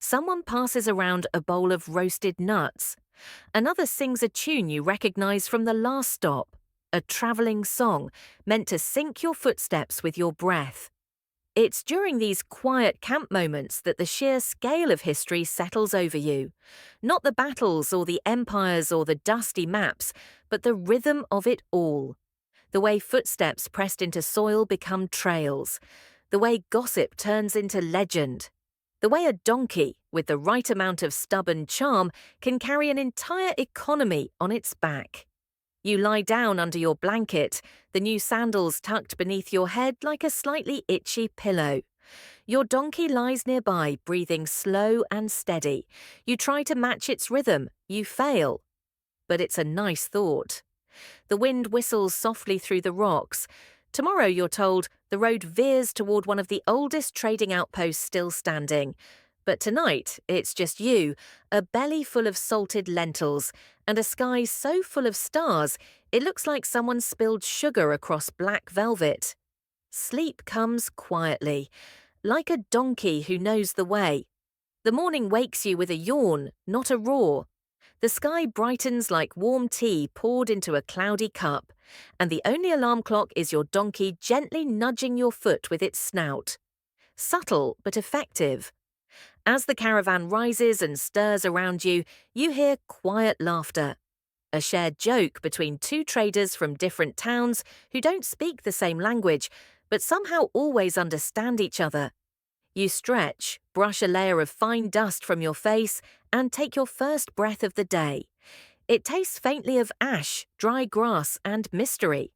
Someone passes around a bowl of roasted nuts. Another sings a tune you recognize from the last stop, a traveling song meant to sync your footsteps with your breath. It's during these quiet camp moments that the sheer scale of history settles over you. Not the battles or the empires or the dusty maps, but the rhythm of it all. The way footsteps pressed into soil become trails. The way gossip turns into legend. The way a donkey, with the right amount of stubborn charm, can carry an entire economy on its back. You lie down under your blanket, the new sandals tucked beneath your head like a slightly itchy pillow. Your donkey lies nearby, breathing slow and steady. You try to match its rhythm. You fail. But it's a nice thought. The wind whistles softly through the rocks. Tomorrow, you're told, the road veers toward one of the oldest trading outposts still standing. But tonight, it's just you, a belly full of salted lentils, and a sky so full of stars, it looks like someone spilled sugar across black velvet. Sleep comes quietly, like a donkey who knows the way. The morning wakes you with a yawn, not a roar. The sky brightens like warm tea poured into a cloudy cup, and the only alarm clock is your donkey gently nudging your foot with its snout. Subtle but effective. As the caravan rises and stirs around you, you hear quiet laughter. A shared joke between two traders from different towns who don't speak the same language, but somehow always understand each other. You stretch, brush a layer of fine dust from your face, and take your first breath of the day. It tastes faintly of ash, dry grass, and mystery.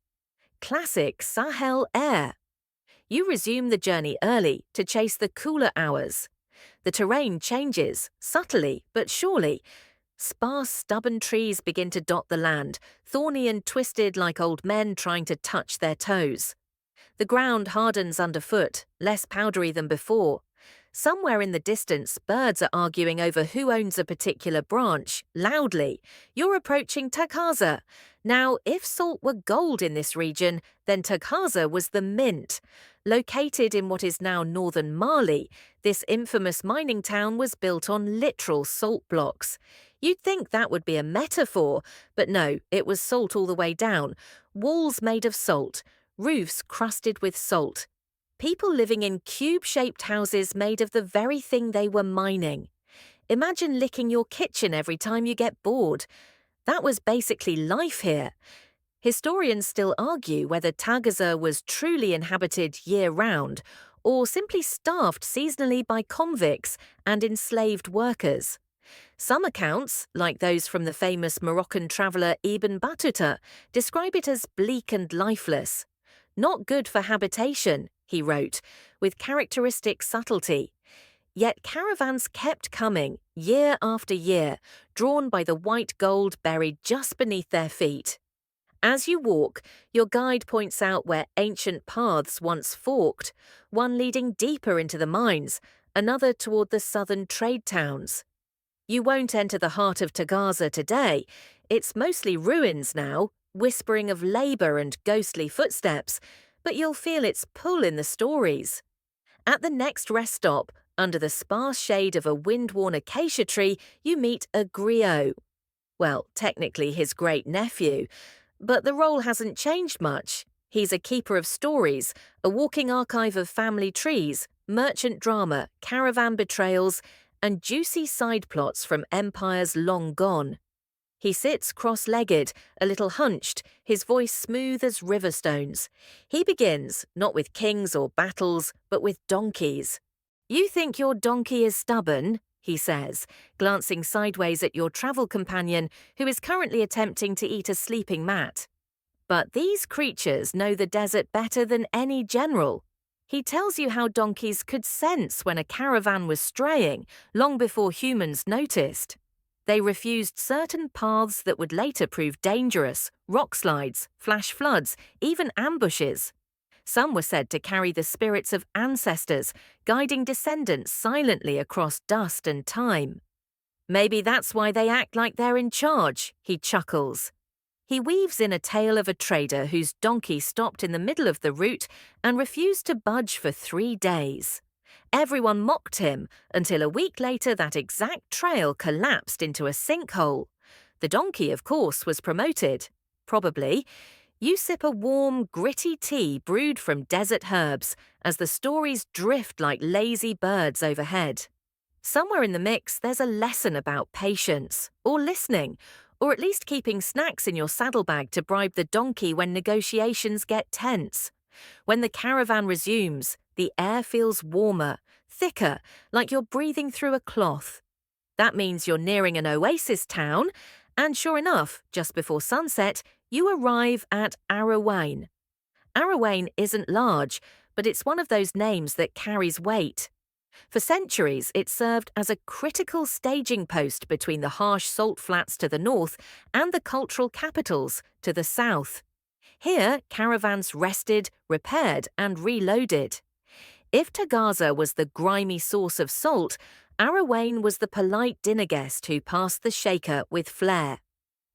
Classic Sahel air. You resume the journey early to chase the cooler hours. The terrain changes, subtly but surely. Sparse, stubborn trees begin to dot the land, thorny and twisted like old men trying to touch their toes. The ground hardens underfoot, less powdery than before. Somewhere in the distance, birds are arguing over who owns a particular branch, loudly. You're approaching Takhaza. Now, if salt were gold in this region, then Takhaza was the mint. Located in what is now northern Mali, this infamous mining town was built on literal salt blocks. You'd think that would be a metaphor, but no, it was salt all the way down. Walls made of salt, roofs crusted with salt. People living in cube-shaped houses made of the very thing they were mining. Imagine licking your kitchen every time you get bored. That was basically life here. Historians still argue whether Tagaza was truly inhabited year-round or simply staffed seasonally by convicts and enslaved workers. Some accounts, like those from the famous Moroccan traveller Ibn Battuta, describe it as bleak and lifeless. Not good for habitation, he wrote, with characteristic subtlety. Yet caravans kept coming, year after year, drawn by the white gold buried just beneath their feet. As you walk, your guide points out where ancient paths once forked, one leading deeper into the mines, another toward the southern trade towns. You won't enter the heart of Tagaza today. It's mostly ruins now, whispering of labor and ghostly footsteps, but you'll feel its pull in the stories. At the next rest stop, under the sparse shade of a wind-worn acacia tree, you meet a griot. Well, technically his great-nephew, but the role hasn't changed much. He's a keeper of stories, a walking archive of family trees, merchant drama, caravan betrayals, and juicy side plots from empires long gone. He sits cross-legged, a little hunched, his voice smooth as river stones. He begins, not with kings or battles, but with donkeys. "You think your donkey is stubborn?" he says, glancing sideways at your travel companion who is currently attempting to eat a sleeping mat. But these creatures know the desert better than any general. He tells you how donkeys could sense when a caravan was straying long before humans noticed. They refused certain paths that would later prove dangerous, rock slides, flash floods, even ambushes. Some were said to carry the spirits of ancestors, guiding descendants silently across dust and time. "Maybe that's why they act like they're in charge," he chuckles. He weaves in a tale of a trader whose donkey stopped in the middle of the route and refused to budge for 3 days. Everyone mocked him until a week later that exact trail collapsed into a sinkhole. The donkey, of course, was promoted. Probably. You sip a warm, gritty tea brewed from desert herbs as the stories drift like lazy birds overhead. Somewhere in the mix, there's a lesson about patience, or listening, or at least keeping snacks in your saddlebag to bribe the donkey when negotiations get tense. When the caravan resumes, the air feels warmer, thicker, like you're breathing through a cloth. That means you're nearing an oasis town, and sure enough, just before sunset, you arrive at Arawain. Arawain isn't large, but it's one of those names that carries weight. For centuries, it served as a critical staging post between the harsh salt flats to the north and the cultural capitals to the south. Here, caravans rested, repaired, and reloaded. If Tagaza was the grimy source of salt, Arawain was the polite dinner guest who passed the shaker with flair.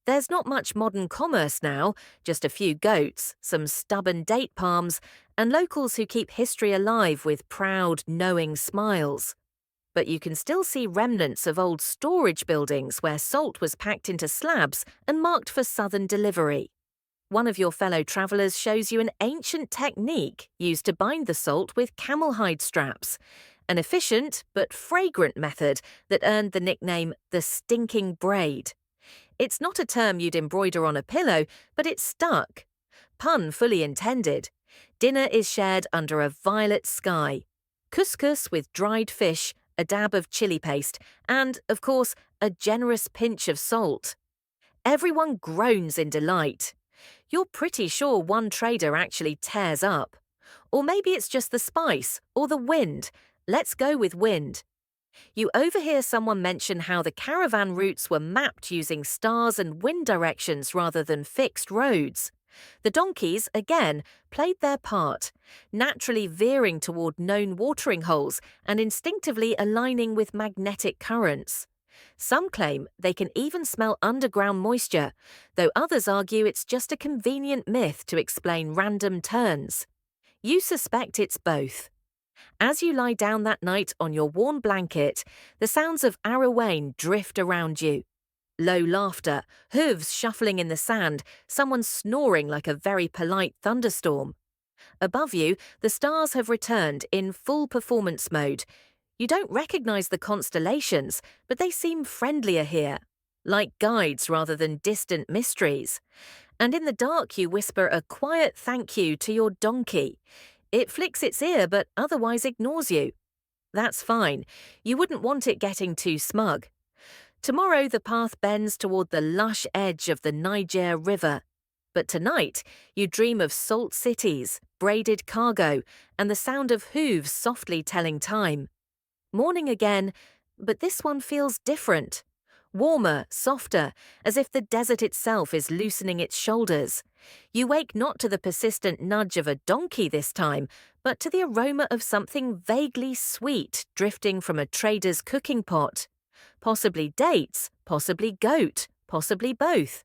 There's not much modern commerce now, just a few goats, some stubborn date palms, and locals who keep history alive with proud, knowing smiles. But you can still see remnants of old storage buildings where salt was packed into slabs and marked for southern delivery. One of your fellow travellers shows you an ancient technique used to bind the salt with camel hide straps, an efficient but fragrant method that earned the nickname the stinking braid. It's not a term you'd embroider on a pillow, but it's stuck. Pun fully intended. Dinner is shared under a violet sky. Couscous with dried fish, a dab of chili paste, and, of course, a generous pinch of salt. Everyone groans in delight. You're pretty sure one trader actually tears up. Or maybe it's just the spice, or the wind. Let's go with wind. You overhear someone mention how the caravan routes were mapped using stars and wind directions rather than fixed roads. The donkeys, again, played their part, naturally veering toward known watering holes and instinctively aligning with magnetic currents. Some claim they can even smell underground moisture, though others argue it's just a convenient myth to explain random turns. You suspect it's both. As you lie down that night on your warm blanket, the sounds of Arawain drift around you. Low laughter, hooves shuffling in the sand, someone snoring like a very polite thunderstorm. Above you, the stars have returned in full performance mode. You don't recognize the constellations, but they seem friendlier here, like guides rather than distant mysteries. And in the dark you whisper a quiet thank you to your donkey. It flicks its ear but otherwise ignores you. That's fine. You wouldn't want it getting too smug. Tomorrow the path bends toward the lush edge of the Niger River. But tonight you dream of salt cities, braided cargo, and the sound of hooves softly telling time. Morning again, but this one feels different. Warmer, softer, as if the desert itself is loosening its shoulders. You wake not to the persistent nudge of a donkey this time, but to the aroma of something vaguely sweet drifting from a trader's cooking pot. Possibly dates, possibly goat, possibly both.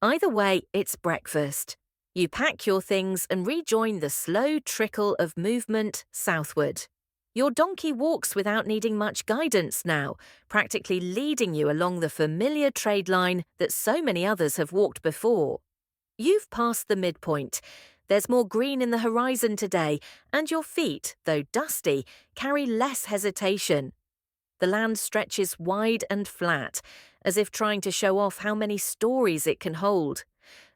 Either way, it's breakfast. You pack your things and rejoin the slow trickle of movement southward. Your donkey walks without needing much guidance now, practically leading you along the familiar trade line that so many others have walked before. You've passed the midpoint. There's more green in the horizon today, and your feet, though dusty, carry less hesitation. The land stretches wide and flat, as if trying to show off how many stories it can hold.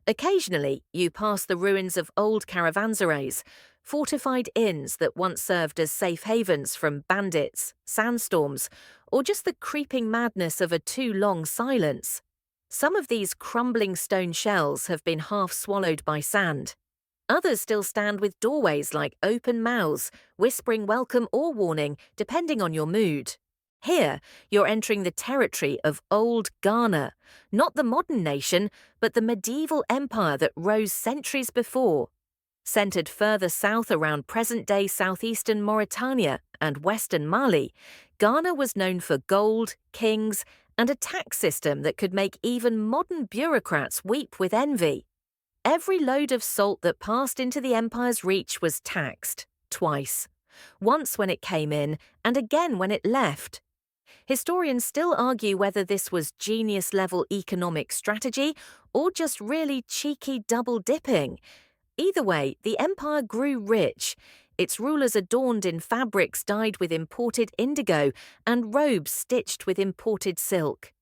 Occasionally, you pass the ruins of old caravanserais, fortified inns that once served as safe havens from bandits, sandstorms, or just the creeping madness of a too long silence. Some of these crumbling stone shells have been half swallowed by sand. Others still stand with doorways like open mouths, whispering welcome or warning, depending on your mood. Here, you're entering the territory of old Ghana, not the modern nation, but the medieval empire that rose centuries before. Centered further south around present-day southeastern Mauritania and western Mali, Ghana was known for gold, kings, and a tax system that could make even modern bureaucrats weep with envy. Every load of salt that passed into the empire's reach was taxed, twice. Once when it came in, and again when it left. Historians still argue whether this was genius-level economic strategy or just really cheeky double-dipping. Either way, the empire grew rich. Its rulers adorned in fabrics dyed with imported indigo and robes stitched with imported silk.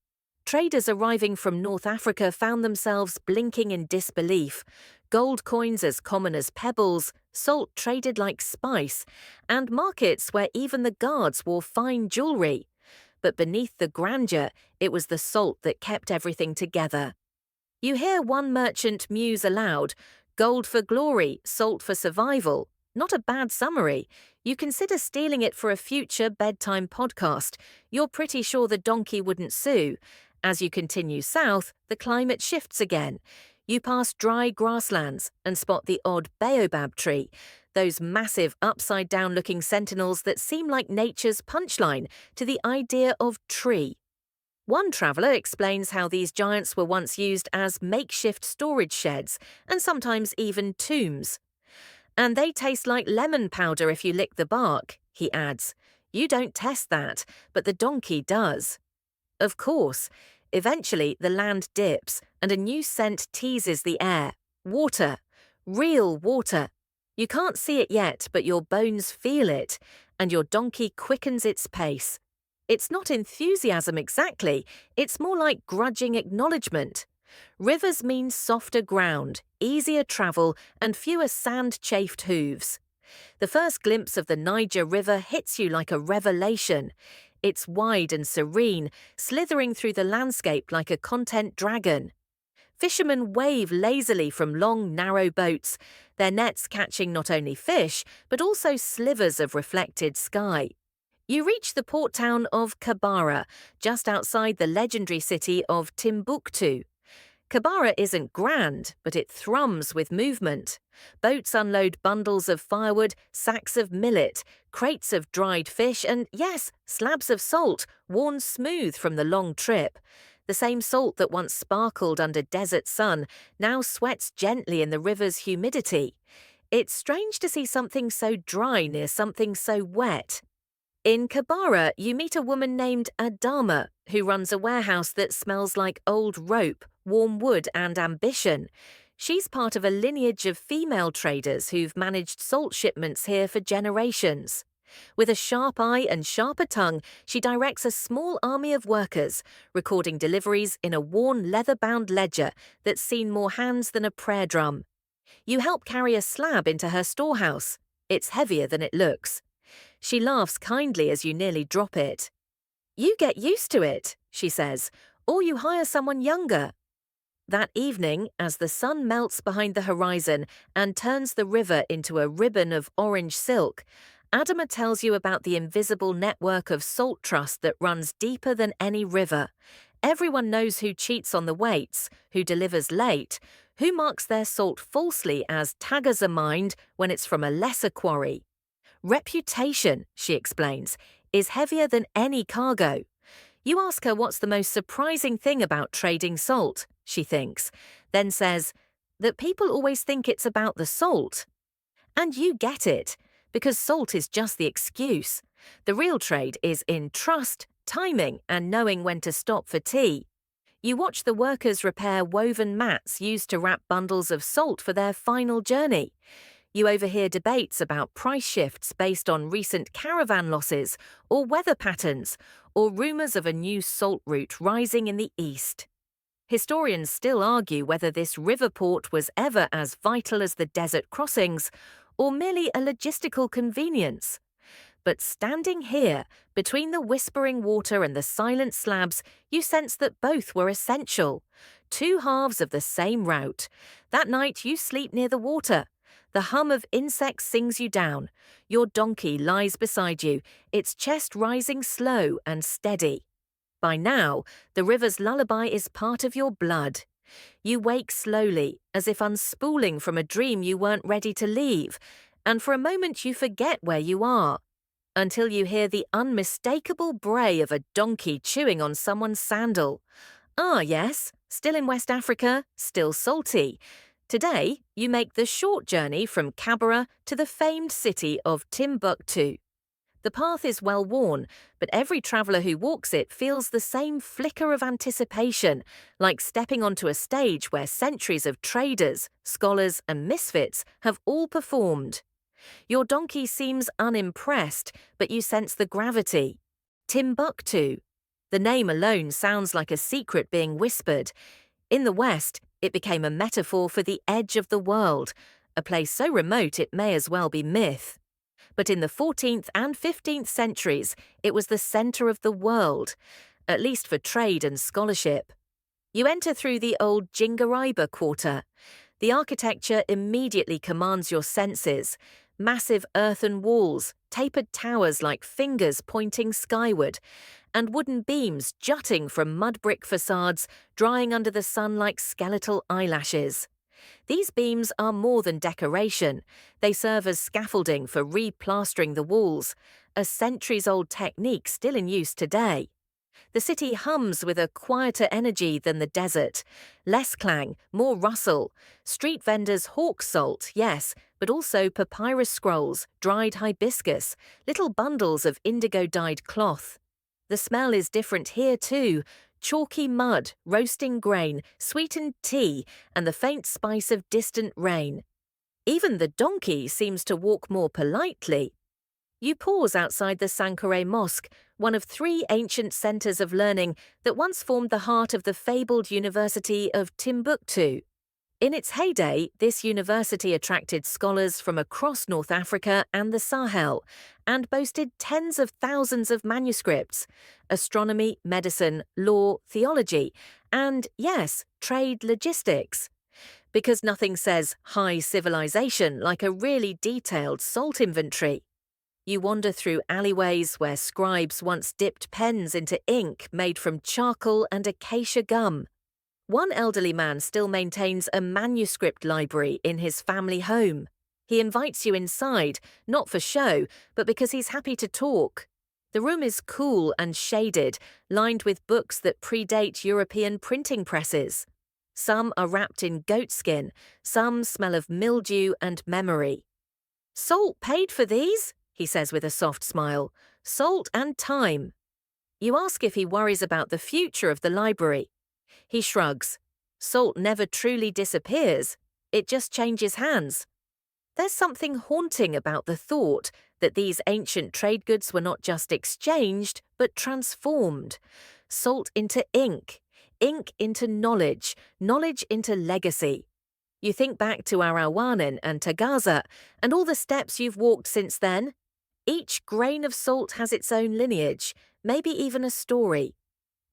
Traders arriving from North Africa found themselves blinking in disbelief. Gold coins as common as pebbles, salt traded like spice, and markets where even the guards wore fine jewelry. But beneath the grandeur, it was the salt that kept everything together. You hear one merchant muse aloud, "Gold for glory, salt for survival." Not a bad summary. You consider stealing it for a future bedtime podcast. You're pretty sure the donkey wouldn't sue. As you continue south, the climate shifts again. You pass dry grasslands and spot the odd baobab tree, those massive upside-down-looking sentinels that seem like nature's punchline to the idea of tree. One traveller explains how these giants were once used as makeshift storage sheds and sometimes even tombs. "And they taste like lemon powder if you lick the bark," he adds. "You don't test that, but the donkey does." Of course, eventually the land dips and a new scent teases the air. Water. Real water. You can't see it yet, but your bones feel it, and your donkey quickens its pace. It's not enthusiasm exactly, it's more like grudging acknowledgement. Rivers mean softer ground, easier travel, and fewer sand-chafed hooves. The first glimpse of the Niger River hits you like a revelation. It's wide and serene, slithering through the landscape like a content dragon. Fishermen wave lazily from long, narrow boats, their nets catching not only fish, but also slivers of reflected sky. You reach the port town of Kabara, just outside the legendary city of Timbuktu. Kabara isn't grand, but it thrums with movement. Boats unload bundles of firewood, sacks of millet, crates of dried fish, and yes, slabs of salt, worn smooth from the long trip. The same salt that once sparkled under desert sun now sweats gently in the river's humidity. It's strange to see something so dry near something so wet. In Kabara, you meet a woman named Adama, who runs a warehouse that smells like old rope, warm wood, and ambition. She's part of a lineage of female traders who've managed salt shipments here for generations. With a sharp eye and sharper tongue, she directs a small army of workers, recording deliveries in a worn leather-bound ledger that's seen more hands than a prayer drum. You help carry a slab into her storehouse. It's heavier than it looks. She laughs kindly as you nearly drop it. "You get used to it," she says, "or you hire someone younger." That evening, as the sun melts behind the horizon and turns the river into a ribbon of orange silk, Adama tells you about the invisible network of salt trust that runs deeper than any river. Everyone knows who cheats on the weights, who delivers late, who marks their salt falsely as tagazamined when it's from a lesser quarry. Reputation, she explains, is heavier than any cargo. You ask her what's the most surprising thing about trading salt, she thinks, then says that people always think it's about the salt. And you get it, because salt is just the excuse. The real trade is in trust, timing, and knowing when to stop for tea. You watch the workers repair woven mats used to wrap bundles of salt for their final journey. You overhear debates about price shifts based on recent caravan losses, or weather patterns, or rumours of a new salt route rising in the east. Historians still argue whether this river port was ever as vital as the desert crossings, or merely a logistical convenience. But standing here, between the whispering water and the silent slabs, you sense that both were essential. Two halves of the same route. That night you sleep near the water. The hum of insects sings you down. Your donkey lies beside you, its chest rising slow and steady. By now, the river's lullaby is part of your blood. You wake slowly, as if unspooling from a dream you weren't ready to leave, and for a moment you forget where you are, until you hear the unmistakable bray of a donkey chewing on someone's sandal. Ah, yes, still in West Africa, still salty. Today, you make the short journey from Cabara to the famed city of Timbuktu. The path is well worn, but every traveller who walks it feels the same flicker of anticipation, like stepping onto a stage where centuries of traders, scholars, and misfits have all performed. Your donkey seems unimpressed, but you sense the gravity. Timbuktu. The name alone sounds like a secret being whispered. In the West, it became a metaphor for the edge of the world, a place so remote it may as well be myth. But in the 14th and 15th centuries, it was the centre of the world, at least for trade and scholarship. You enter through the old Jingaraiba quarter. The architecture immediately commands your senses. Massive earthen walls, tapered towers like fingers pointing skyward, and wooden beams jutting from mud brick facades, drying under the sun like skeletal eyelashes. These beams are more than decoration. They serve as scaffolding for replastering the walls, a centuries-old technique still in use today. The city hums with a quieter energy than the desert. Less clang, more rustle. Street vendors hawk salt, yes, but also papyrus scrolls, dried hibiscus, little bundles of indigo-dyed cloth. The smell is different here too. Chalky mud, roasting grain, sweetened tea, and the faint spice of distant rain. Even the donkey seems to walk more politely. You pause outside the Sankore Mosque, one of 3 ancient centres of learning that once formed the heart of the fabled University of Timbuktu. In its heyday, this university attracted scholars from across North Africa and the Sahel, and boasted tens of thousands of manuscripts: astronomy, medicine, law, theology, and, yes, trade logistics. Because nothing says high civilization like a really detailed salt inventory. You wander through alleyways where scribes once dipped pens into ink made from charcoal and acacia gum. One elderly man still maintains a manuscript library in his family home. He invites you inside, not for show, but because he's happy to talk. The room is cool and shaded, lined with books that predate European printing presses. Some are wrapped in goatskin, some smell of mildew and memory. "Salt paid for these?" he says with a soft smile. "Salt and time." You ask if he worries about the future of the library. He shrugs. Salt never truly disappears, it just changes hands. There's something haunting about the thought that these ancient trade goods were not just exchanged, but transformed. Salt into ink, ink into knowledge, knowledge into legacy. You think back to Arawanan and Tagaza, and all the steps you've walked since then. Each grain of salt has its own lineage, maybe even a story.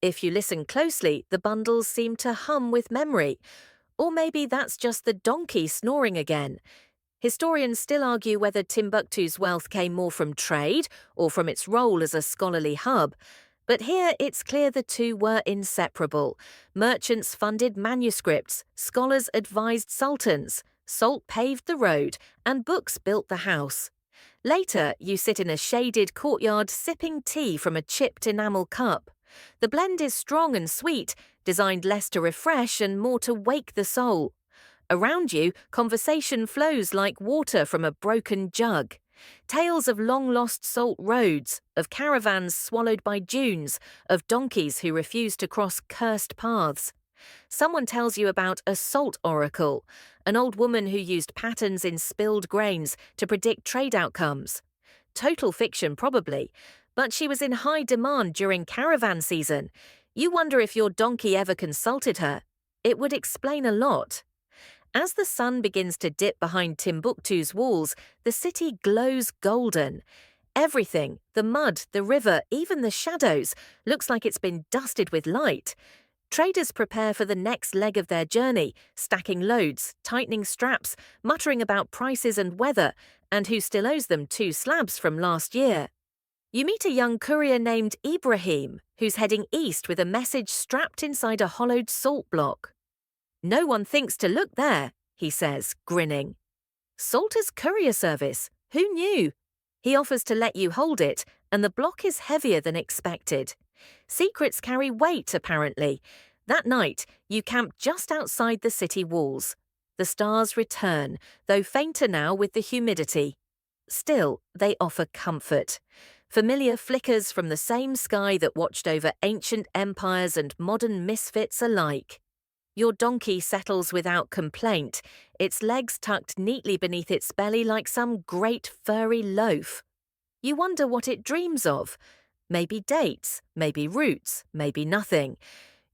If you listen closely, the bundles seem to hum with memory. Or maybe that's just the donkey snoring again. Historians still argue whether Timbuktu's wealth came more from trade or from its role as a scholarly hub. But here it's clear the two were inseparable. Merchants funded manuscripts, scholars advised sultans, salt paved the road, and books built the house. Later, you sit in a shaded courtyard sipping tea from a chipped enamel cup. The blend is strong and sweet, designed less to refresh and more to wake the soul. Around you, conversation flows like water from a broken jug. Tales of long-lost salt roads, of caravans swallowed by dunes, of donkeys who refuse to cross cursed paths. Someone tells you about a salt oracle, an old woman who used patterns in spilled grains to predict trade outcomes. Total fiction, probably, but she was in high demand during caravan season. You wonder if your donkey ever consulted her. It would explain a lot. As the sun begins to dip behind Timbuktu's walls, the city glows golden. Everything, the mud, the river, even the shadows, looks like it's been dusted with light. Traders prepare for the next leg of their journey, stacking loads, tightening straps, muttering about prices and weather, and who still owes them 2 slabs from last year. You meet a young courier named Ibrahim, who's heading east with a message strapped inside a hollowed salt block. "No one thinks to look there," he says, grinning. Salter's courier service, who knew? He offers to let you hold it, and the block is heavier than expected. Secrets carry weight, apparently. That night, you camp just outside the city walls. The stars return, though fainter now with the humidity. Still, they offer comfort. Familiar flickers from the same sky that watched over ancient empires and modern misfits alike. Your donkey settles without complaint, its legs tucked neatly beneath its belly like some great furry loaf. You wonder what it dreams of. Maybe dates, maybe roots, maybe nothing.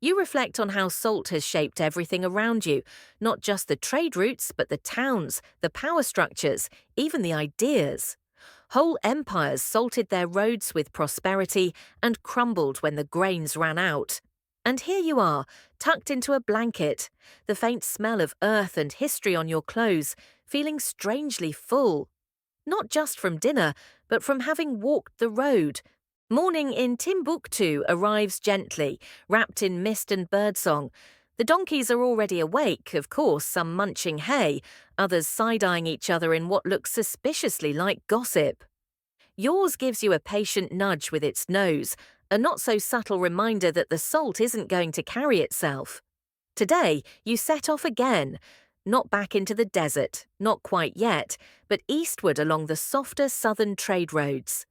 You reflect on how salt has shaped everything around you, not just the trade routes, but the towns, the power structures, even the ideas. Whole empires salted their roads with prosperity and crumbled when the grains ran out. And here you are, tucked into a blanket, the faint smell of earth and history on your clothes, feeling strangely full. Not just from dinner, but from having walked the road. Morning in Timbuktu arrives gently, wrapped in mist and birdsong. The donkeys are already awake, of course, some munching hay, others side-eyeing each other in what looks suspiciously like gossip. Yours gives you a patient nudge with its nose, a not-so-subtle reminder that the salt isn't going to carry itself. Today, you set off again, not back into the desert, not quite yet, but eastward along the softer southern trade roads.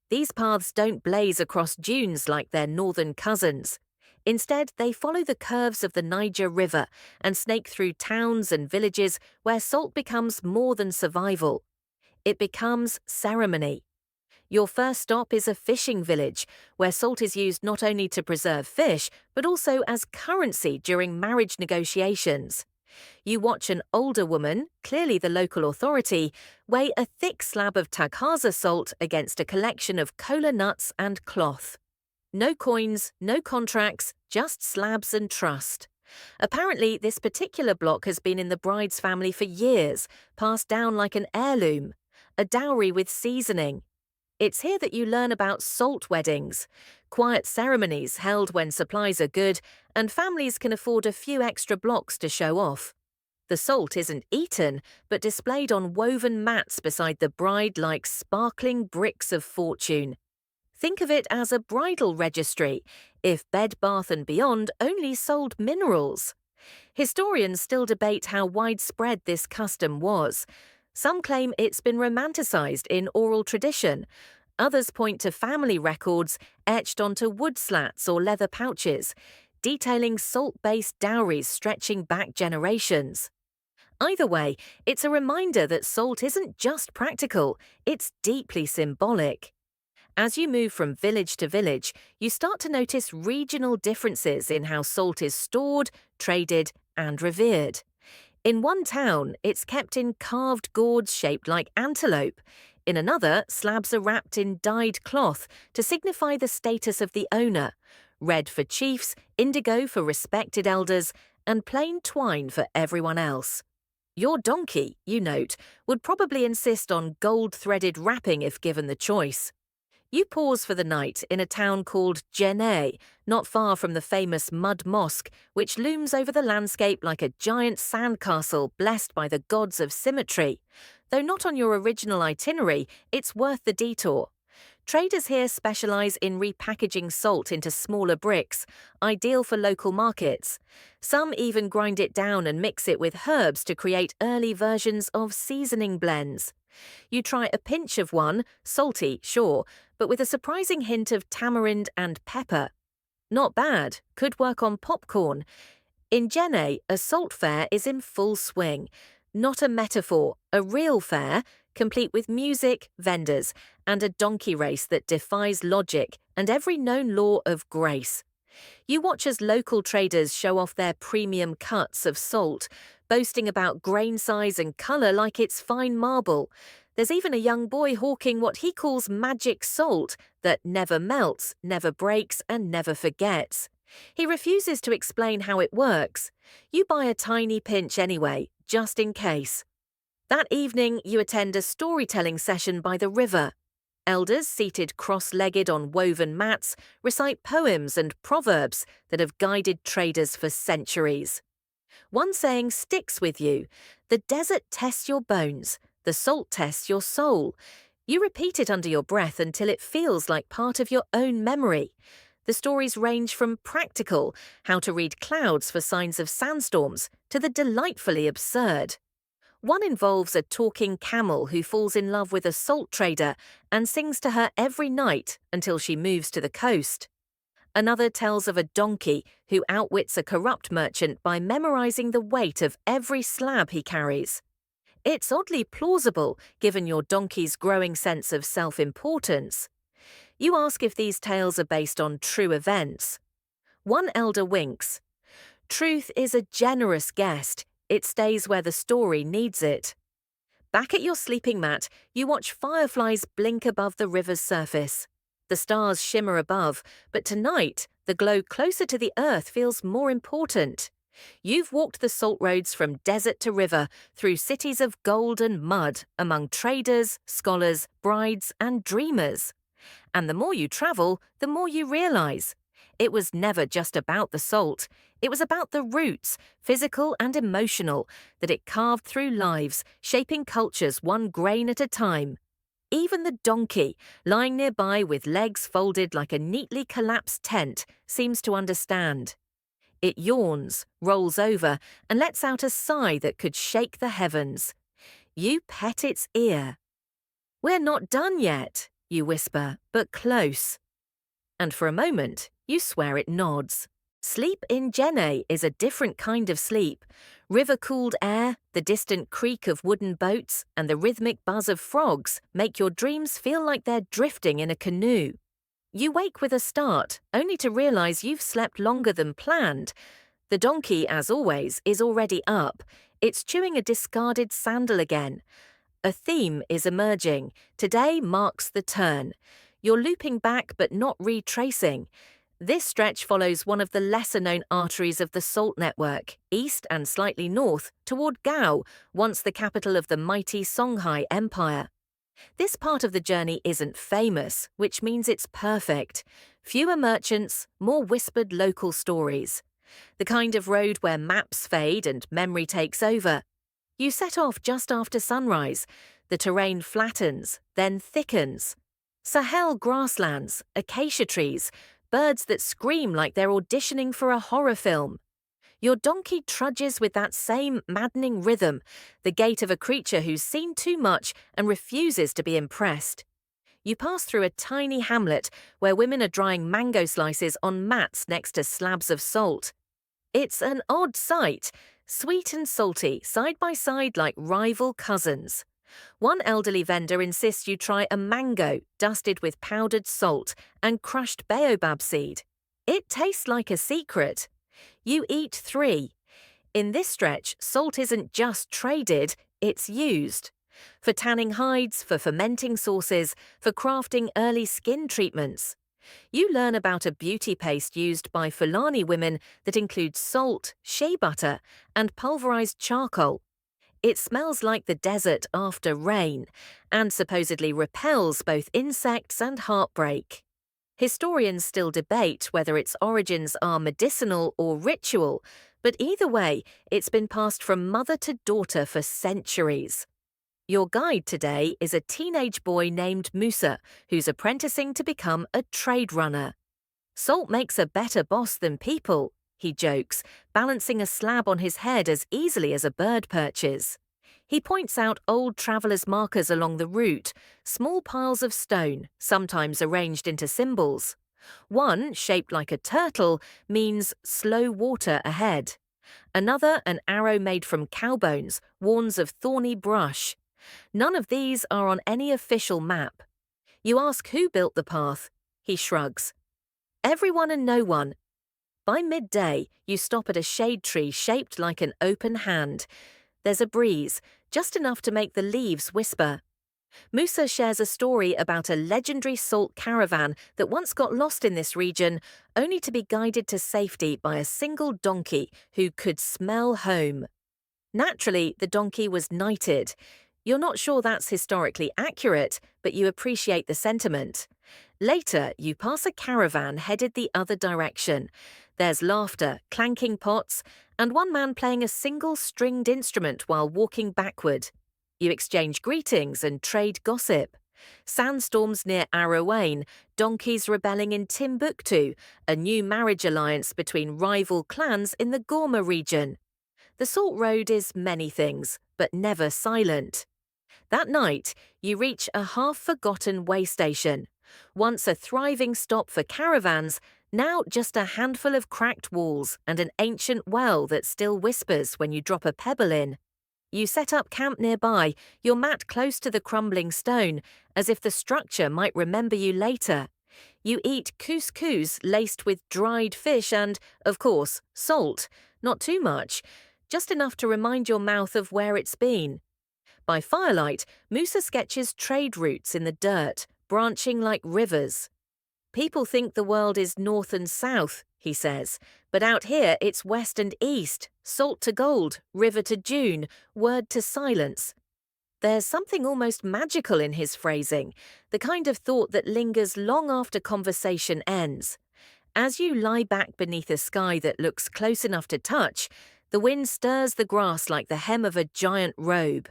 These paths don't blaze across dunes like their northern cousins. Instead, they follow the curves of the Niger River and snake through towns and villages where salt becomes more than survival. It becomes ceremony. Your first stop is a fishing village, where salt is used not only to preserve fish, but also as currency during marriage negotiations. You watch an older woman, clearly the local authority, weigh a thick slab of Taghaza salt against a collection of kola nuts and cloth. No coins, no contracts, just slabs and trust. Apparently, this particular block has been in the bride's family for years, passed down like an heirloom, a dowry with seasoning. It's here that you learn about salt weddings, quiet ceremonies held when supplies are good and families can afford a few extra blocks to show off. The salt isn't eaten, but displayed on woven mats beside the bride like sparkling bricks of fortune. Think of it as a bridal registry, if Bed Bath & Beyond only sold minerals. Historians still debate how widespread this custom was. Some claim it's been romanticized in oral tradition. Others point to family records etched onto wood slats or leather pouches, detailing salt-based dowries stretching back generations. Either way, it's a reminder that salt isn't just practical, it's deeply symbolic. As you move from village to village, you start to notice regional differences in how salt is stored, traded, and revered. In one town, it's kept in carved gourds shaped like antelope. In another, slabs are wrapped in dyed cloth to signify the status of the owner. Red for chiefs, indigo for respected elders, and plain twine for everyone else. Your donkey, you note, would probably insist on gold-threaded wrapping if given the choice. You pause for the night in a town called Jenne, not far from the famous mud mosque, which looms over the landscape like a giant sandcastle blessed by the gods of symmetry. Though not on your original itinerary, it's worth the detour. Traders here specialize in repackaging salt into smaller bricks, ideal for local markets. Some even grind it down and mix it with herbs to create early versions of seasoning blends. You try a pinch of one, salty, sure, but with a surprising hint of tamarind and pepper. Not bad, could work on popcorn. In Jenne, a salt fair is in full swing. Not a metaphor, a real fair, complete with music, vendors, and a donkey race that defies logic and every known law of grace. You watch as local traders show off their premium cuts of salt, boasting about grain size and colour like it's fine marble. There's even a young boy hawking what he calls magic salt that never melts, never breaks, and never forgets. He refuses to explain how it works. You buy a tiny pinch anyway, just in case. That evening, you attend a storytelling session by the river. Elders seated cross-legged on woven mats recite poems and proverbs that have guided traders for centuries. One saying sticks with you: the desert tests your bones, the salt tests your soul. You repeat it under your breath until it feels like part of your own memory. The stories range from practical, how to read clouds for signs of sandstorms, to the delightfully absurd. One involves a talking camel who falls in love with a salt trader and sings to her every night until she moves to the coast. Another tells of a donkey who outwits a corrupt merchant by memorizing the weight of every slab he carries. It's oddly plausible given your donkey's growing sense of self-importance. You ask if these tales are based on true events. One elder winks. Truth is a generous guest. It stays where the story needs it. Back at your sleeping mat, you watch fireflies blink above the river's surface. The stars shimmer above, but tonight, the glow closer to the earth feels more important. You've walked the salt roads from desert to river, through cities of gold and mud, among traders, scholars, brides, and dreamers. And the more you travel, the more you realize. It was never just about the salt. It was about the roots, physical and emotional, that it carved through lives, shaping cultures one grain at a time. Even the donkey, lying nearby with legs folded like a neatly collapsed tent, seems to understand. It yawns, rolls over, and lets out a sigh that could shake the heavens. You pet its ear. "We're not done yet," you whisper, but close. And for a moment, you swear it nods. Sleep in Jenne is a different kind of sleep. River-cooled air, the distant creak of wooden boats, and the rhythmic buzz of frogs make your dreams feel like they're drifting in a canoe. You wake with a start, only to realize you've slept longer than planned. The donkey, as always, is already up. It's chewing a discarded sandal again. A theme is emerging. Today marks the turn. You're looping back but not retracing. This stretch follows one of the lesser-known arteries of the salt network, east and slightly north, toward Gao, once the capital of the mighty Songhai Empire. This part of the journey isn't famous, which means it's perfect. Fewer merchants, more whispered local stories. The kind of road where maps fade and memory takes over. You set off just after sunrise. The terrain flattens, then thickens. Sahel grasslands, acacia trees, birds that scream like they're auditioning for a horror film. Your donkey trudges with that same maddening rhythm, the gait of a creature who's seen too much and refuses to be impressed. You pass through a tiny hamlet where women are drying mango slices on mats next to slabs of salt. It's an odd sight, sweet and salty, side by side like rival cousins. One elderly vendor insists you try a mango dusted with powdered salt and crushed baobab seed. It tastes like a secret. You eat 3. In this stretch, salt isn't just traded, it's used. For tanning hides, for fermenting sauces, for crafting early skin treatments. You learn about a beauty paste used by Fulani women that includes salt, shea butter, and pulverized charcoal. It smells like the desert after rain, and supposedly repels both insects and heartbreak. Historians still debate whether its origins are medicinal or ritual, but either way, it's been passed from mother to daughter for centuries. Your guide today is a teenage boy named Musa, who's apprenticing to become a trade runner. Salt makes a better boss than people, he jokes, balancing a slab on his head as easily as a bird perches. He points out old travelers' markers along the route, small piles of stone, sometimes arranged into symbols. One, shaped like a turtle, means slow water ahead. Another, an arrow made from cow bones, warns of thorny brush. None of these are on any official map. You ask who built the path. He shrugs. Everyone and no one. By midday, you stop at a shade tree shaped like an open hand. There's a breeze, just enough to make the leaves whisper. Musa shares a story about a legendary salt caravan that once got lost in this region, only to be guided to safety by a single donkey who could smell home. Naturally, the donkey was knighted. You're not sure that's historically accurate, but you appreciate the sentiment. Later, you pass a caravan headed the other direction. There's laughter, clanking pots, and one man playing a single stringed instrument while walking backward. You exchange greetings and trade gossip. Sandstorms near Arawain, donkeys rebelling in Timbuktu, a new marriage alliance between rival clans in the Gorma region. The Salt Road is many things, but never silent. That night, you reach a half-forgotten way station. Once a thriving stop for caravans, now just a handful of cracked walls and an ancient well that still whispers when you drop a pebble in. You set up camp nearby, your mat close to the crumbling stone, as if the structure might remember you later. You eat couscous laced with dried fish and, of course, salt. Not too much, just enough to remind your mouth of where it's been. By firelight, Musa sketches trade routes in the dirt, branching like rivers. People think the world is north and south, he says, but out here it's west and east, salt to gold, river to dune, word to silence. There's something almost magical in his phrasing, the kind of thought that lingers long after conversation ends. As you lie back beneath a sky that looks close enough to touch, the wind stirs the grass like the hem of a giant robe.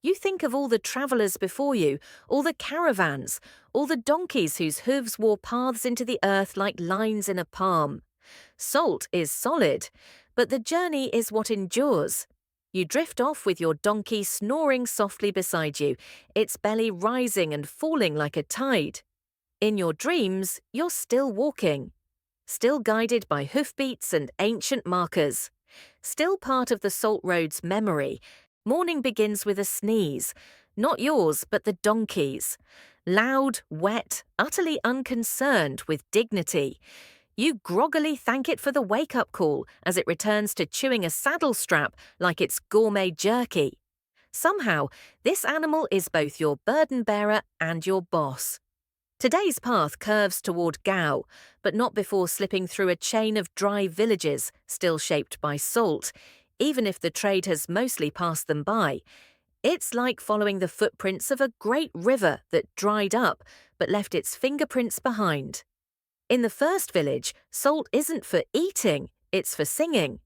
You think of all the travellers before you, all the caravans, all the donkeys whose hooves wore paths into the earth like lines in a palm. Salt is solid, but the journey is what endures. You drift off with your donkey snoring softly beside you, its belly rising and falling like a tide. In your dreams, you're still walking, still guided by hoofbeats and ancient markers, still part of the Salt Road's memory. Morning begins with a sneeze, not yours but the donkey's. Loud, wet, utterly unconcerned, with dignity. You groggily thank it for the wake-up call as it returns to chewing a saddle strap like it's gourmet jerky. Somehow, this animal is both your burden bearer and your boss. Today's path curves toward Gao, but not before slipping through a chain of dry villages, still shaped by salt, even if the trade has mostly passed them by. It's like following the footprints of a great river that dried up but left its fingerprints behind. In the first village, salt isn't for eating, it's for singing.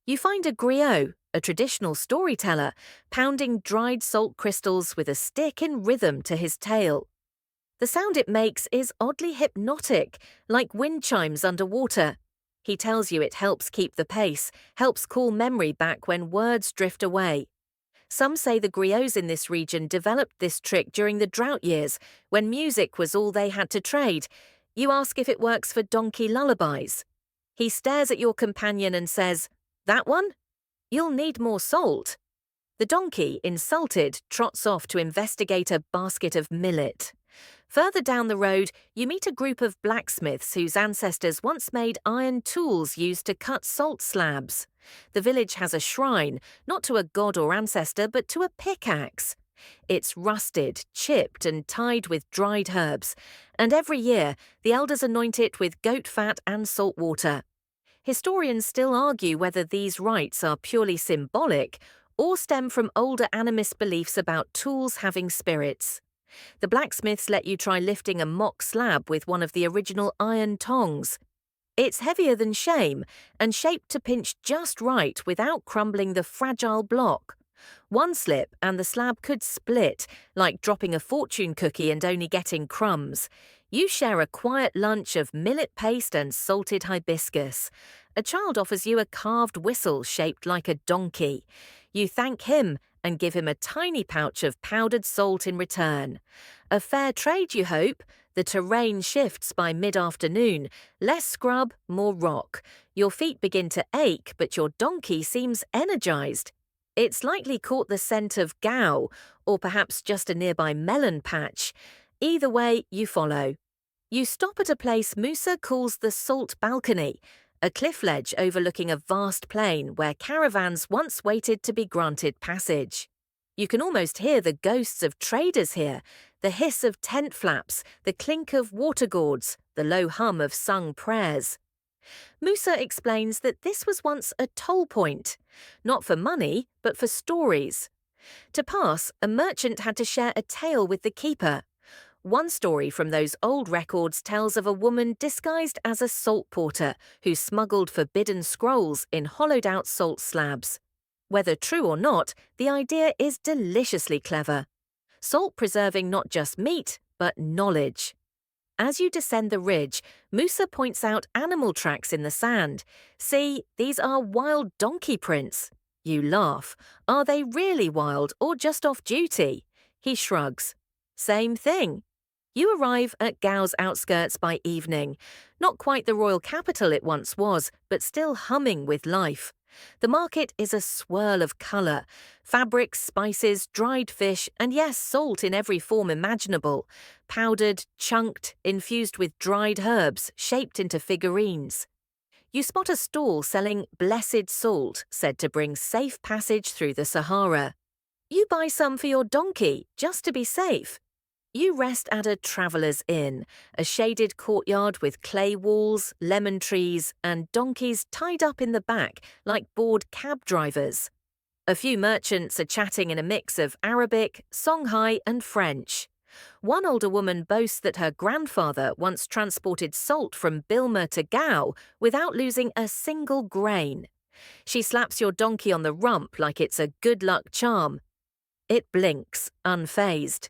You find a griot, a traditional storyteller, pounding dried salt crystals with a stick in rhythm to his tale. The sound it makes is oddly hypnotic, like wind chimes underwater. He tells you it helps keep the pace, helps call memory back when words drift away. Some say the griots in this region developed this trick during the drought years, when music was all they had to trade. You ask if it works for donkey lullabies. He stares at your companion and says, "That one? You'll need more salt." The donkey, insulted, trots off to investigate a basket of millet. Further down the road, you meet a group of blacksmiths whose ancestors once made iron tools used to cut salt slabs. The village has a shrine, not to a god or ancestor, but to a pickaxe. It's rusted, chipped, and tied with dried herbs, and every year the elders anoint it with goat fat and salt water. Historians still argue whether these rites are purely symbolic or stem from older animist beliefs about tools having spirits. The blacksmiths let you try lifting a mock slab with one of the original iron tongs. It's heavier than shame and shaped to pinch just right without crumbling the fragile block. One slip and the slab could split, like dropping a fortune cookie and only getting crumbs. You share a quiet lunch of millet paste and salted hibiscus. A child offers you a carved whistle shaped like a donkey. You thank him and give him a tiny pouch of powdered salt in return. A fair trade, you hope. The terrain shifts by mid-afternoon. Less scrub, more rock. Your feet begin to ache, but your donkey seems energized. It's likely caught the scent of gao, or perhaps just a nearby melon patch. Either way, you follow. You stop at a place Musa calls the Salt Balcony, a cliff ledge overlooking a vast plain where caravans once waited to be granted passage. You can almost hear the ghosts of traders here, the hiss of tent flaps, the clink of water gourds, the low hum of sung prayers. Musa explains that this was once a toll point, not for money, but for stories. To pass, a merchant had to share a tale with the keeper. One story from those old records tells of a woman disguised as a salt porter who smuggled forbidden scrolls in hollowed-out salt slabs. Whether true or not, the idea is deliciously clever. Salt preserving not just meat, but knowledge. As you descend the ridge, Musa points out animal tracks in the sand. See, these are wild donkey prints. You laugh. Are they really wild or just off duty? He shrugs. Same thing. You arrive at Gao's outskirts by evening. Not quite the royal capital it once was, but still humming with life. The market is a swirl of colour. Fabrics, spices, dried fish, and yes, salt in every form imaginable. Powdered, chunked, infused with dried herbs, shaped into figurines. You spot a stall selling blessed salt, said to bring safe passage through the Sahara. You buy some for your donkey, just to be safe. You rest at a traveller's inn, a shaded courtyard with clay walls, lemon trees, and donkeys tied up in the back like bored cab drivers. A few merchants are chatting in a mix of Arabic, Songhai, and French. One older woman boasts that her grandfather once transported salt from Bilma to Gao without losing a single grain. She slaps your donkey on the rump like it's a good luck charm. It blinks, unfazed.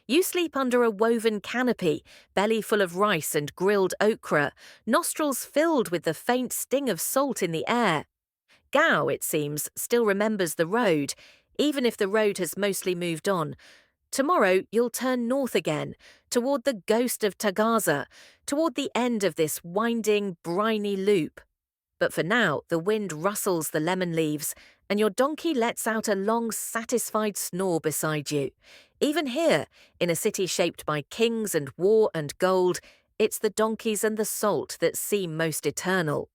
You sleep under a woven canopy, belly full of rice and grilled okra, nostrils filled with the faint sting of salt in the air. Gao, it seems, still remembers the road, even if the road has mostly moved on. Tomorrow you'll turn north again, toward the ghost of Tagaza, toward the end of this winding, briny loop. But for now, the wind rustles the lemon leaves, and your donkey lets out a long, satisfied snore beside you. Even here, in a city shaped by kings and war and gold, it's the donkeys and the salt that seem most eternal.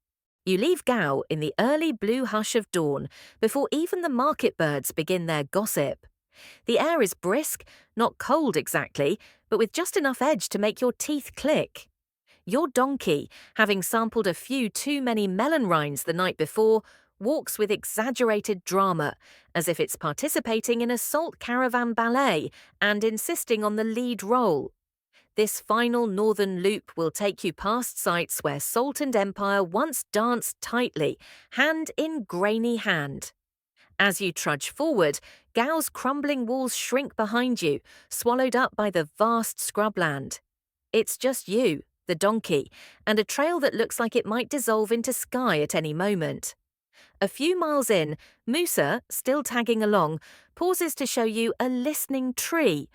You leave Gao in the early blue hush of dawn, before even the market birds begin their gossip. The air is brisk, not cold exactly, but with just enough edge to make your teeth click. Your donkey, having sampled a few too many melon rinds the night before, walks with exaggerated drama, as if it's participating in a salt caravan ballet and insisting on the lead role. This final northern loop will take you past sites where salt and empire once danced tightly, hand in grainy hand. As you trudge forward, Gao's crumbling walls shrink behind you, swallowed up by the vast scrubland. It's just you, the donkey, and a trail that looks like it might dissolve into sky at any moment. A few miles in, Musa, still tagging along, pauses to show you a listening tree.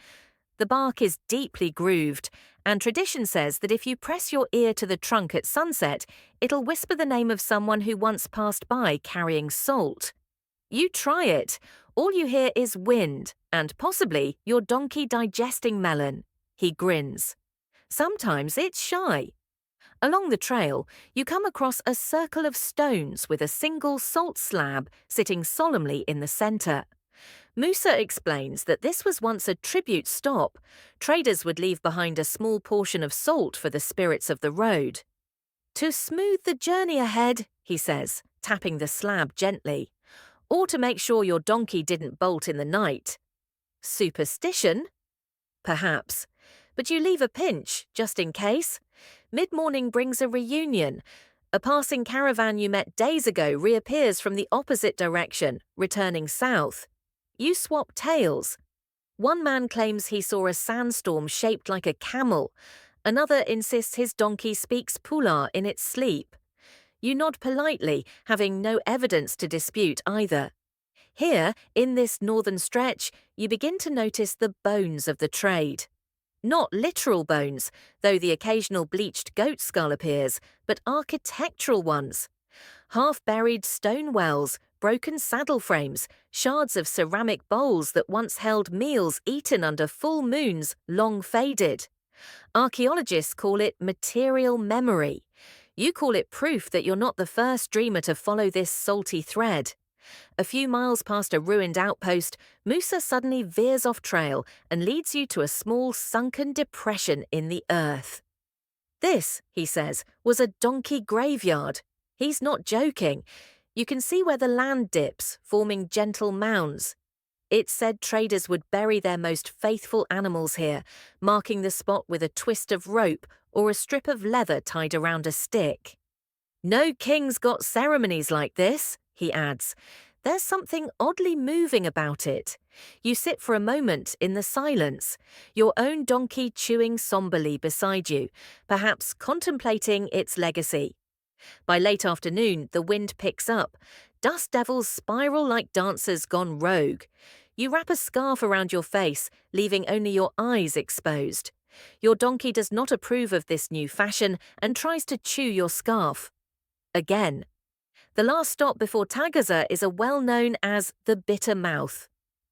The bark is deeply grooved, and tradition says that if you press your ear to the trunk at sunset, it'll whisper the name of someone who once passed by carrying salt. You try it. All you hear is wind, and possibly your donkey digesting melon. He grins. Sometimes it's shy. Along the trail, you come across a circle of stones with a single salt slab sitting solemnly in the center. Musa explains that this was once a tribute stop. Traders would leave behind a small portion of salt for the spirits of the road. To smooth the journey ahead, he says, tapping the slab gently. or to make sure your donkey didn't bolt in the night. Superstition? Perhaps. But you leave a pinch, just in case. Mid-morning brings a reunion. A passing caravan you met days ago reappears from the opposite direction, returning south. You swap tales. One man claims he saw a sandstorm shaped like a camel. Another insists his donkey speaks Pular in its sleep. You nod politely, having no evidence to dispute either. Here, in this northern stretch, you begin to notice the bones of the trade. Not literal bones, though the occasional bleached goat skull appears, but architectural ones. Half-buried stone wells, broken saddle frames, shards of ceramic bowls that once held meals eaten under full moons, long faded. Archaeologists call it material memory. You call it proof that you're not the first dreamer to follow this salty thread. A few miles past a ruined outpost, Musa suddenly veers off trail and leads you to a small sunken depression in the earth. This, he says, was a donkey graveyard. He's not joking. You can see where the land dips, forming gentle mounds. It said traders would bury their most faithful animals here, marking the spot with a twist of rope or a strip of leather tied around a stick. No king's got ceremonies like this, he adds. There's something oddly moving about it. You sit for a moment in the silence, your own donkey chewing somberly beside you, perhaps contemplating its legacy. By late afternoon, the wind picks up. Dust devils spiral like dancers gone rogue. You wrap a scarf around your face, leaving only your eyes exposed. Your donkey does not approve of this new fashion and tries to chew your scarf. Again. The last stop before Tagaza is a well-known as the bitter mouth.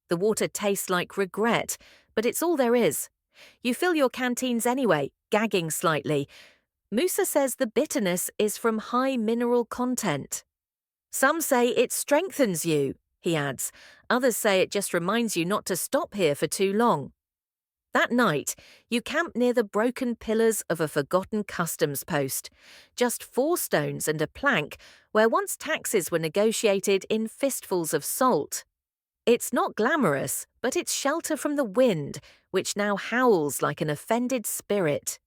The water tastes like regret, but it's all there is. You fill your canteens anyway, gagging slightly. Musa says the bitterness is from high mineral content. Some say it strengthens you, he adds. Others say it just reminds you not to stop here for too long. That night, you camp near the broken pillars of a forgotten customs post. Just 4 stones and a plank where once taxes were negotiated in fistfuls of salt. It's not glamorous, but it's shelter from the wind, which now howls like an offended spirit.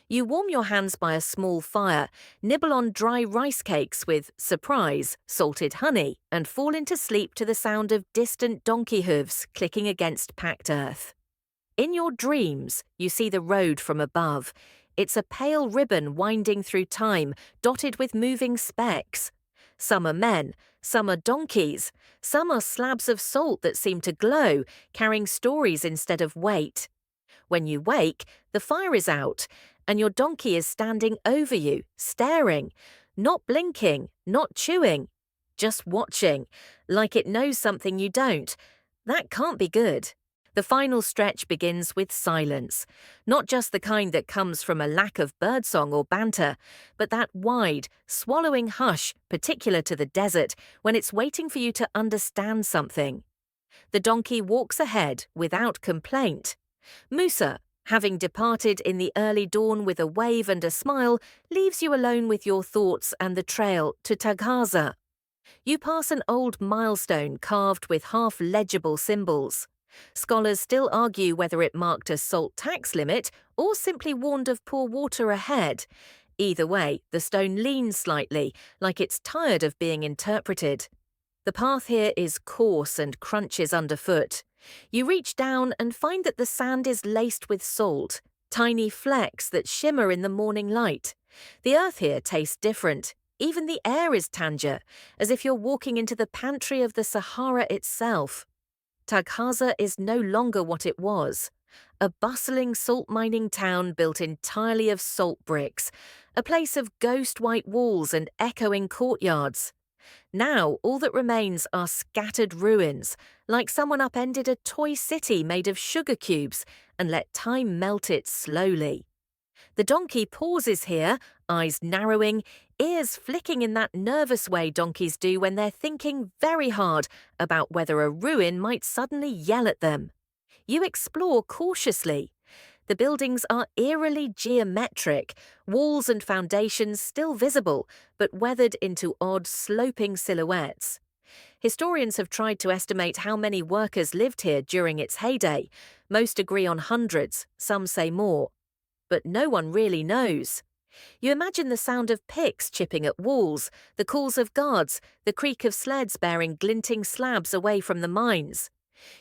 You warm your hands by a small fire, nibble on dry rice cakes with, surprise, salted honey, and fall into sleep to the sound of distant donkey hooves clicking against packed earth. In your dreams, you see the road from above. It's a pale ribbon winding through time, dotted with moving specks. Some are men, some are donkeys, some are slabs of salt that seem to glow, carrying stories instead of weight. When you wake, the fire is out, and your donkey is standing over you, staring, not blinking, not chewing, just watching, like it knows something you don't. That can't be good. The final stretch begins with silence, not just the kind that comes from a lack of birdsong or banter, but that wide, swallowing hush particular to the desert when it's waiting for you to understand something. The donkey walks ahead without complaint. Musa, having departed in the early dawn with a wave and a smile, leaves you alone with your thoughts and the trail to Tagaza. You pass an old milestone carved with half-legible symbols. Scholars still argue whether it marked a salt tax limit or simply warned of poor water ahead. Either way, the stone leans slightly, like it's tired of being interpreted. The path here is coarse and crunches underfoot. You reach down and find that the sand is laced with salt, tiny flecks that shimmer in the morning light. The earth here tastes different. Even the air is tanger, as if you're walking into the pantry of the Sahara itself. Tagaza is no longer what it was. A bustling salt mining town built entirely of salt bricks, a place of ghost white walls and echoing courtyards. Now all that remains are scattered ruins, like someone upended a toy city made of sugar cubes and let time melt it slowly. The donkey pauses here, eyes narrowing, ears flicking in that nervous way donkeys do when they're thinking very hard about whether a ruin might suddenly yell at them. You explore cautiously. The buildings are eerily geometric, walls and foundations still visible, but weathered into odd sloping silhouettes. Historians have tried to estimate how many workers lived here during its heyday. Most agree on hundreds, some say more. But no one really knows. You imagine the sound of picks chipping at walls, the calls of guards, the creak of sleds bearing glinting slabs away from the mines.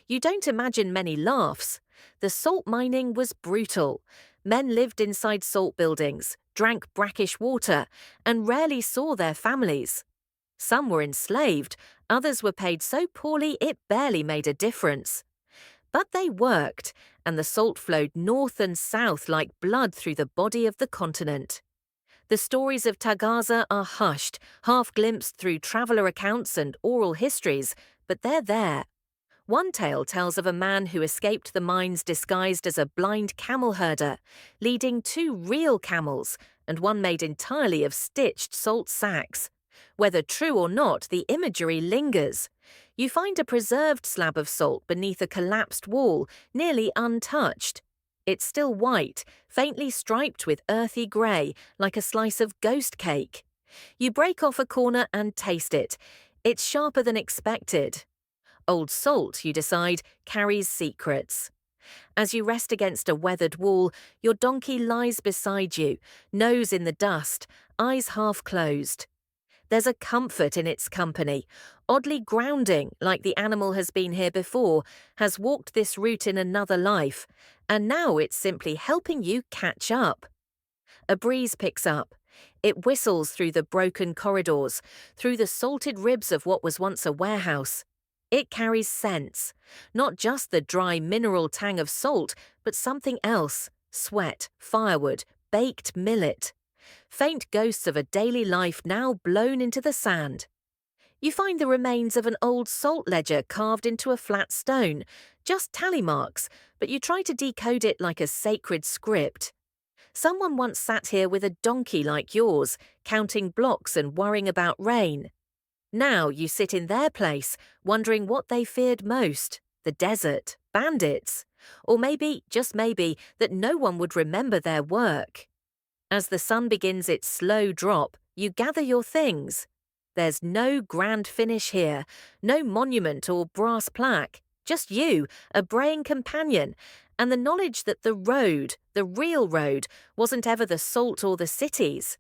You don't imagine many laughs. The salt mining was brutal. Men lived inside salt buildings, drank brackish water, and rarely saw their families. Some were enslaved, others were paid so poorly it barely made a difference. But they worked, and the salt flowed north and south like blood through the body of the continent. The stories of Tagaza are hushed, half glimpsed through traveller accounts and oral histories, but they're there. One tale tells of a man who escaped the mines disguised as a blind camel herder, leading 2 real camels and one made entirely of stitched salt sacks. Whether true or not, the imagery lingers. You find a preserved slab of salt beneath a collapsed wall, nearly untouched. It's still white, faintly striped with earthy grey, like a slice of ghost cake. You break off a corner and taste it. It's sharper than expected. Old salt, you decide, carries secrets. As you rest against a weathered wall, your donkey lies beside you, nose in the dust, eyes half closed. There's a comfort in its company, oddly grounding, like the animal has been here before, has walked this route in another life, and now it's simply helping you catch up. A breeze picks up. It whistles through the broken corridors, through the salted ribs of what was once a warehouse. It carries scents, not just the dry mineral tang of salt, but something else: sweat, firewood, baked millet. Faint ghosts of a daily life now blown into the sand. You find the remains of an old salt ledger carved into a flat stone, just tally marks, but you try to decode it like a sacred script. Someone once sat here with a donkey like yours, counting blocks and worrying about rain. Now you sit in their place, wondering what they feared most: the desert, bandits, or maybe, just maybe, that no one would remember their work. As the sun begins its slow drop, you gather your things. There's no grand finish here, no monument or brass plaque, just you, a braying companion, and the knowledge that the road, the real road, wasn't ever the salt or the cities.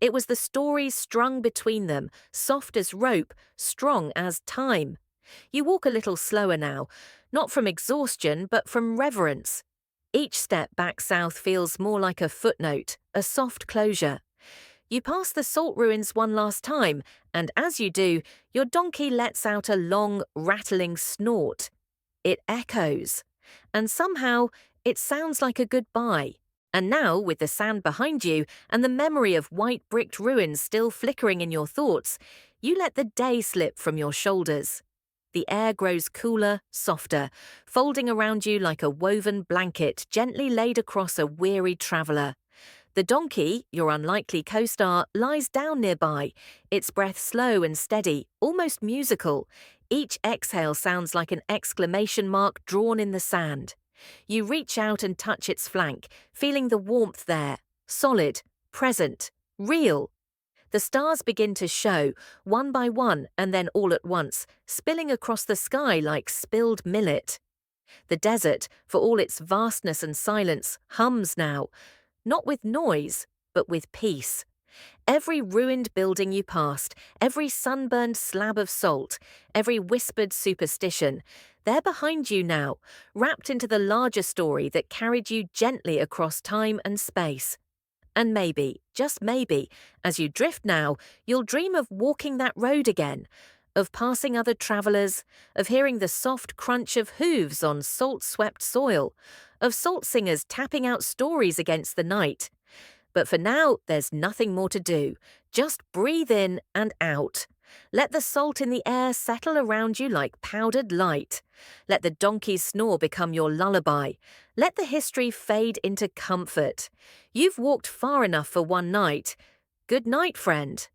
It was the stories strung between them, soft as rope, strong as time. You walk a little slower now, not from exhaustion but from reverence. Each step back south feels more like a footnote, a soft closure. You pass the salt ruins one last time, and as you do, your donkey lets out a long, rattling snort. It echoes, and somehow it sounds like a goodbye. And now, with the sand behind you and the memory of white-bricked ruins still flickering in your thoughts, you let the day slip from your shoulders. The air grows cooler, softer, folding around you like a woven blanket gently laid across a weary traveller. The donkey, your unlikely co-star, lies down nearby, its breath slow and steady, almost musical. Each exhale sounds like an exclamation mark drawn in the sand. You reach out and touch its flank, feeling the warmth there, solid, present, real. The stars begin to show, one by one and then all at once, spilling across the sky like spilled millet. The desert, for all its vastness and silence, hums now, not with noise, but with peace. Every ruined building you passed, every sunburned slab of salt, every whispered superstition, they're behind you now, wrapped into the larger story that carried you gently across time and space. And maybe, just maybe, as you drift now, you'll dream of walking that road again, of passing other travellers, of hearing the soft crunch of hooves on salt-swept soil, of salt singers tapping out stories against the night. But for now, there's nothing more to do. Just breathe in and out. Let the salt in the air settle around you like powdered light. Let the donkey's snore become your lullaby. Let the history fade into comfort. You've walked far enough for one night. Good night, friend.